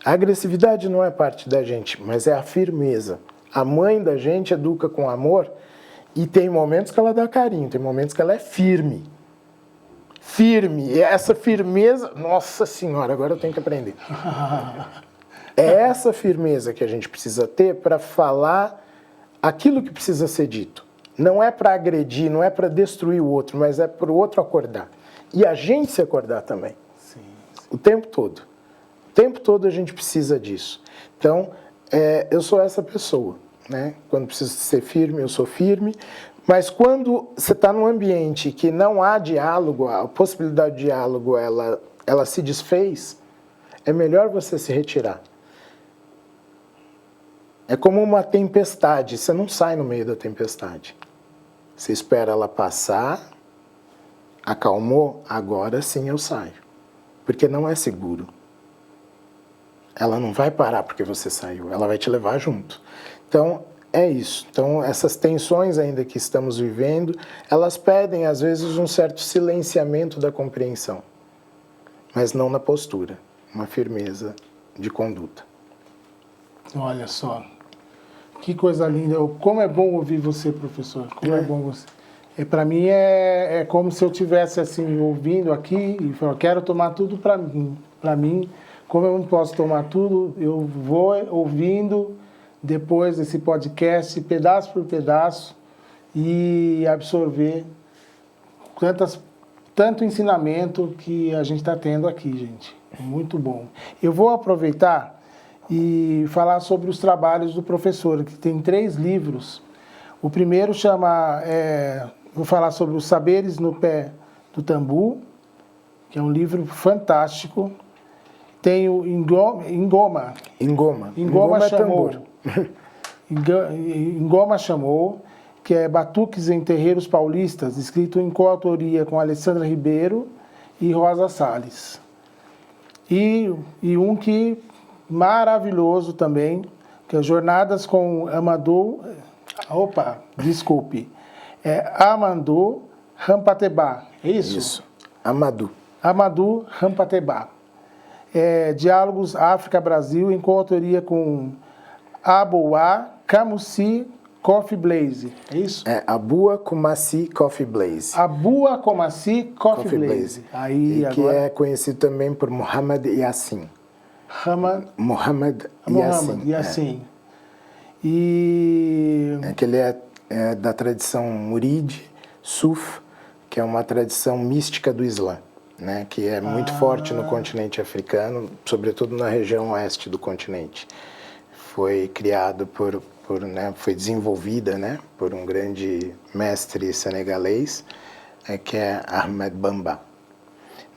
A agressividade não é parte da gente, mas é a firmeza. A mãe da gente educa com amor e tem momentos que ela dá carinho, tem momentos que ela é firme. Firme. E essa firmeza, nossa senhora, agora eu tenho que aprender. É essa firmeza que a gente precisa ter para falar aquilo que precisa ser dito. Não é para agredir, não é para destruir o outro, mas é para o outro acordar. E a gente se acordar também. Sim. O tempo todo. O tempo todo a gente precisa disso. Então, eu sou essa pessoa, né? Quando preciso ser firme, eu sou firme. Mas quando você está num ambiente que não há diálogo, a possibilidade de diálogo, ela se desfez, é melhor você se retirar. É como uma tempestade, você não sai no meio da tempestade. Você espera ela passar, acalmou, agora sim eu saio. Porque não é seguro. Ela não vai parar porque você saiu, ela vai te levar junto. Então, é isso. Então, essas tensões ainda que estamos vivendo, elas pedem, às vezes, um certo silenciamento da compreensão. Mas não na postura, uma firmeza de conduta. Olha só. Que coisa linda. Como é bom ouvir você, professor. Como é bom você. Para mim é como se eu estivesse assim, ouvindo aqui e falando, quero tomar tudo para mim. Para mim, como eu não posso tomar tudo, eu vou ouvindo depois desse podcast, pedaço por pedaço, e absorver tanto ensinamento que a gente está tendo aqui, gente. Muito bom. Eu vou aproveitar e falar sobre os trabalhos do professor, que tem 3 livros. O primeiro chama, vou falar sobre os Saberes no Pé do Tambu, que é um livro fantástico. Tem o Ngoma chamou. Ngoma chamou, que é Batuques em Terreiros Paulistas, escrito em coautoria com Alessandra Ribeiro e Rosa Salles. E um que maravilhoso também, que é Jornadas com Amadou. Amadou Rampatebá. É isso? Isso. Amadou Rampatebá. Diálogos África-Brasil, em coautoria com Abouá Kamussi Coffee Blaze. É isso? Abua Kumasi Coffee Blaze. Abua Kumasi Coffee Blaze. Aí, que agora é conhecido também por Muhammad Yassin. Muhammad Yassin. E que ele é da tradição Murid, Suf, que é uma tradição mística do Islã, né, que é muito forte no continente africano, sobretudo na região oeste do continente. Foi criado foi desenvolvida, né, por um grande mestre senegalês, que é Ahmed Bamba,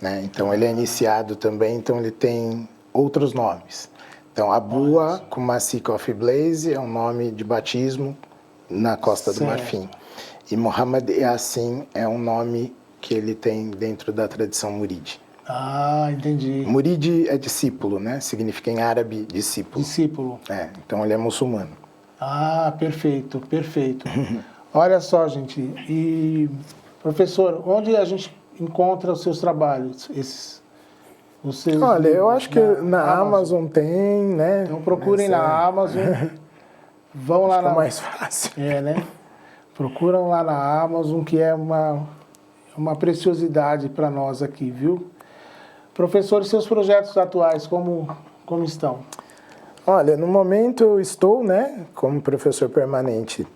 né? Então ele é iniciado também, então ele tem outros nomes. Então Abua Kumasi Coffee Blaze é um nome de batismo na Costa do Marfim. E Muhammad Yassin é um nome que ele tem dentro da tradição Murid. Entendi. Murid é discípulo, né? Significa em árabe discípulo. Discípulo. Então ele é muçulmano. Perfeito, perfeito. Olha só, gente. E, professor, onde a gente encontra os seus trabalhos? Olha, eu acho que na Amazon tem, né? Então procurem na Amazon. Vão lá é mais fácil. Né? Procuram lá na Amazon, que é uma preciosidade para nós aqui, viu? Professor, seus projetos atuais, como estão? Olha, no momento eu estou, né, como professor permanente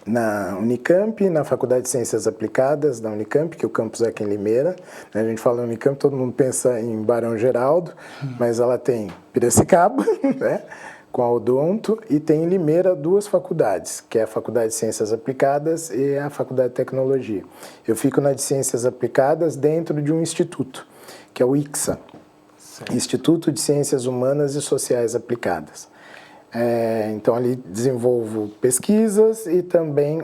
na Unicamp, na Faculdade de Ciências Aplicadas da Unicamp, que o campus é aqui em Limeira. A gente fala Unicamp, todo mundo pensa em Barão Geraldo, mas ela tem Piracicaba, né, com a Odonto, e tem em Limeira 2 faculdades, que é a Faculdade de Ciências Aplicadas e a Faculdade de Tecnologia. Eu fico na de Ciências Aplicadas dentro de um instituto, que é o ICSA, Instituto de Ciências Humanas e Sociais Aplicadas. Então, ali desenvolvo pesquisas e também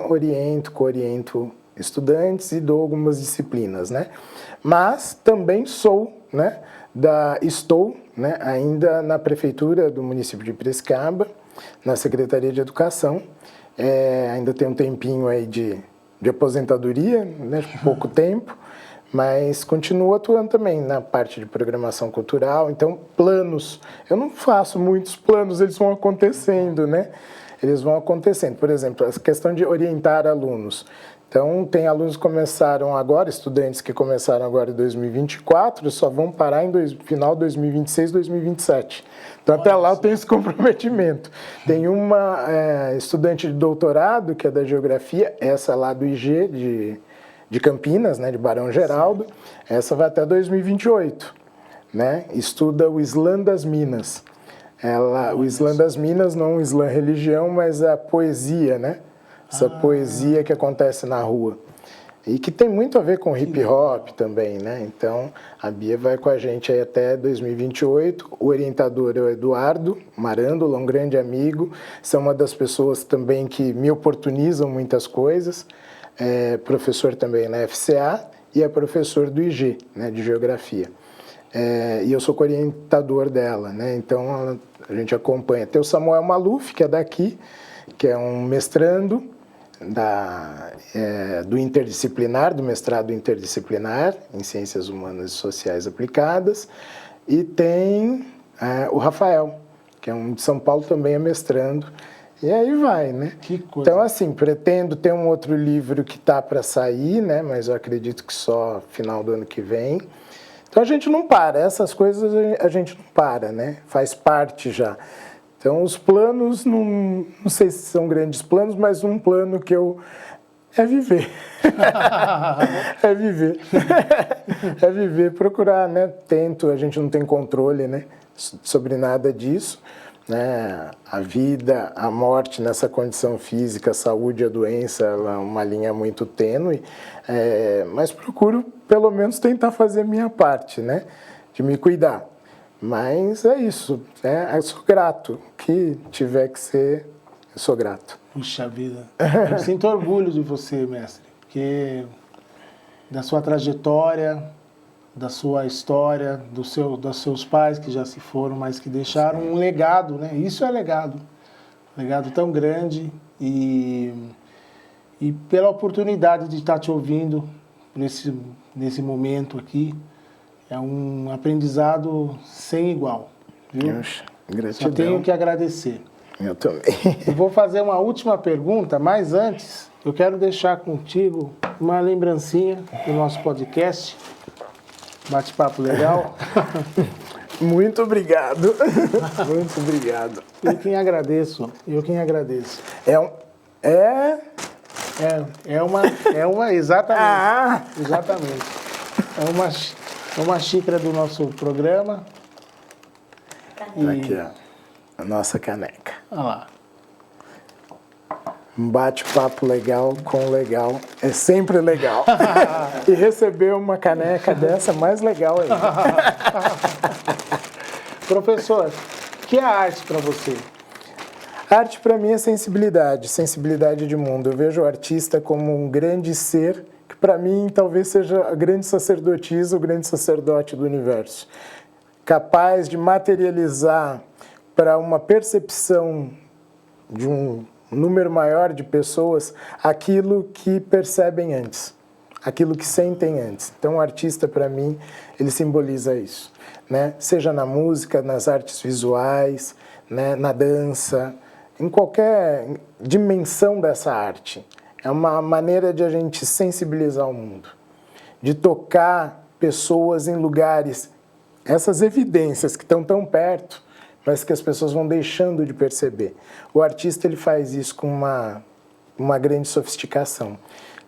cooriento estudantes e dou algumas disciplinas, né? Mas também estou ainda na Prefeitura do município de Piracicaba, na Secretaria de Educação, Ainda tem um tempinho aí de aposentadoria, né, pouco tempo, mas continuo atuando também na parte de programação cultural. Então, planos, eu não faço muitos planos, eles vão acontecendo, né? Eles vão acontecendo. Por exemplo, a questão de orientar alunos. Então, tem alunos que começaram agora, estudantes que começaram agora em 2024, só vão parar em final de 2026, 2027. Então, até lá eu tenho esse comprometimento. Tem uma estudante de doutorado, que é da Geografia, essa lá do IG, de Campinas, né, de Barão Geraldo, essa vai até 2028, né? Estuda o Islã das Minas. O Islã das Minas, não o Islã religião, mas a poesia, né? Essa poesia que acontece na rua. E que tem muito a ver com hip hop também, né? Então, a Bia vai com a gente aí até 2028. O orientador é o Eduardo Marândola, um grande amigo. São uma das pessoas também que me oportunizam muitas coisas. É professor também na FCA e é professor do IG, né, de Geografia. E eu sou co-orientador dela, né? Então, a gente acompanha. Tem o Samuel Maluf, que é daqui, que é um mestrando do interdisciplinar, do mestrado interdisciplinar em Ciências Humanas e Sociais Aplicadas. E tem o Rafael, que é um de São Paulo, também é mestrando. E aí vai, né? Que coisa. Então, assim, pretendo ter um outro livro que está para sair, né? Mas eu acredito que só final do ano que vem. Então, a gente não para. Essas coisas a gente não para, né? Faz parte já. Então, os planos, não sei se são grandes planos, mas um plano que é viver. É viver. É viver, procurar, né? A gente não tem controle, né, sobre nada disso, né? A vida, a morte nessa condição física, a saúde, a doença, ela é uma linha muito tênue, mas procuro, pelo menos, tentar fazer a minha parte, né? De me cuidar. Mas é isso, eu sou grato. O que tiver que ser, eu sou grato. Puxa vida. Eu sinto orgulho de você, mestre, porque da sua trajetória, da sua história, dos seus pais que já se foram, mas que deixaram um legado, né? Isso é legado. Um legado tão grande e pela oportunidade de estar te ouvindo nesse momento aqui. É um aprendizado sem igual, viu? Poxa, gratidão. Só tenho que agradecer. Eu também. Eu vou fazer uma última pergunta, mas antes eu quero deixar contigo uma lembrancinha do nosso podcast. Bate-papo legal. Muito obrigado. Muito obrigado. Eu quem agradeço. Exatamente. Exatamente. É uma xícara do nosso programa. Aqui, ó. A nossa caneca. Olha lá. Um bate-papo legal com legal é sempre legal. E receber uma caneca dessa, mais legal ainda. Professor, o que é arte para você? Arte para mim é sensibilidade de mundo. Eu vejo o artista como um grande ser que para mim talvez seja a grande sacerdotisa, o grande sacerdote do universo. Capaz de materializar para uma percepção de um número maior de pessoas aquilo que percebem antes, aquilo que sentem antes. Então, o artista, para mim, ele simboliza isso, né? Seja na música, nas artes visuais, né? Na dança, em qualquer dimensão dessa arte. É uma maneira de a gente sensibilizar o mundo, de tocar pessoas em lugares, essas evidências que estão tão perto, mas que as pessoas vão deixando de perceber. O artista ele faz isso com uma grande sofisticação.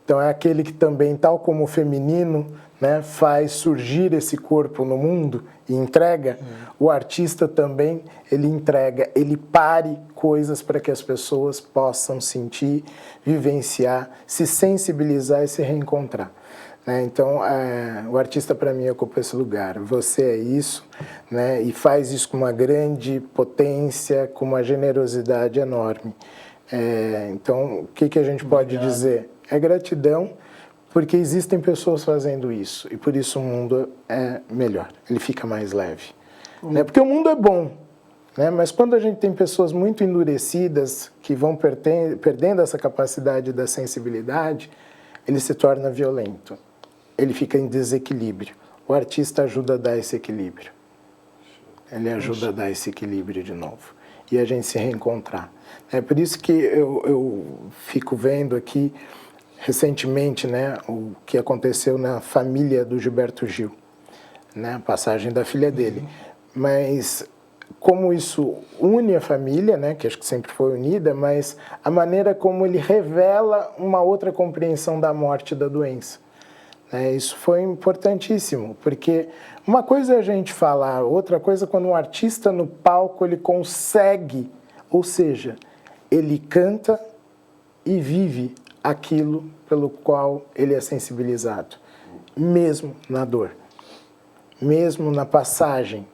Então é aquele que também, tal como o feminino, né, faz surgir esse corpo no mundo e entrega, o artista também, ele entrega, ele pare coisas para que as pessoas possam sentir, vivenciar, se sensibilizar e se reencontrar. Então, o artista para mim ocupa esse lugar. Você é isso, né? E faz isso com uma grande potência, com uma generosidade enorme. Então, o que a gente pode dizer? É gratidão, porque existem pessoas fazendo isso e por isso o mundo é melhor, ele fica mais leve. Né? Porque o mundo é bom, né? Mas quando a gente tem pessoas muito endurecidas, que vão perdendo essa capacidade da sensibilidade, ele se torna violento, ele fica em desequilíbrio. O artista ajuda a dar esse equilíbrio. Ele ajuda a dar esse equilíbrio de novo. E a gente se reencontrar. É por isso que eu fico vendo aqui, recentemente, né, o que aconteceu na família do Gilberto Gil, né, a passagem da filha dele. Mas como isso une a família, né, que acho que sempre foi unida, mas a maneira como ele revela uma outra compreensão da morte e da doença. Isso foi importantíssimo, porque uma coisa é a gente falar, outra coisa é quando um artista no palco ele consegue, ou seja, ele canta e vive aquilo pelo qual ele é sensibilizado, mesmo na dor, mesmo na passagem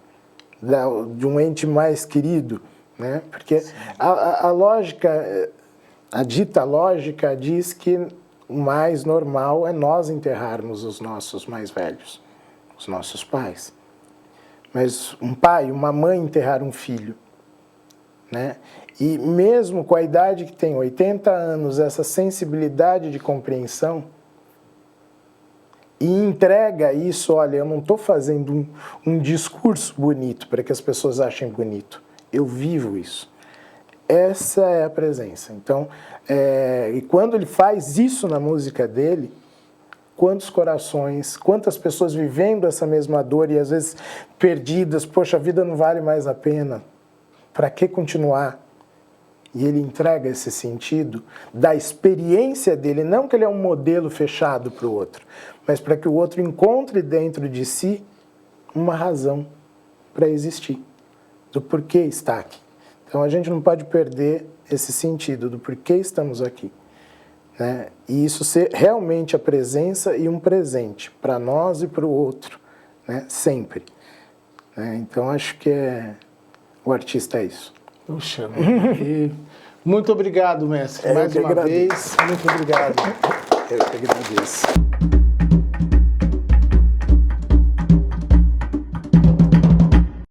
de um ente mais querido, né? Porque a lógica, a dita lógica diz que o mais normal é nós enterrarmos os nossos mais velhos, os nossos pais. Mas um pai, uma mãe enterrar um filho, né? E mesmo com a idade que tem, 80 anos, essa sensibilidade de compreensão, e entrega isso, olha, eu não estou fazendo um discurso bonito para que as pessoas achem bonito, eu vivo isso. Essa é a presença. Então, e quando ele faz isso na música dele, quantos corações, quantas pessoas vivendo essa mesma dor e às vezes perdidas, poxa, a vida não vale mais a pena, para que continuar? E ele entrega esse sentido da experiência dele, não que ele é um modelo fechado para o outro, mas para que o outro encontre dentro de si uma razão para existir, do porquê está aqui. Então, a gente não pode perder esse sentido do porquê estamos aqui, né? E isso ser realmente a presença e um presente para nós e para o outro, né? Sempre. Então, acho que o artista é isso. Puxa, muito obrigado, mestre, mais uma vez. Muito obrigado. Eu que agradeço.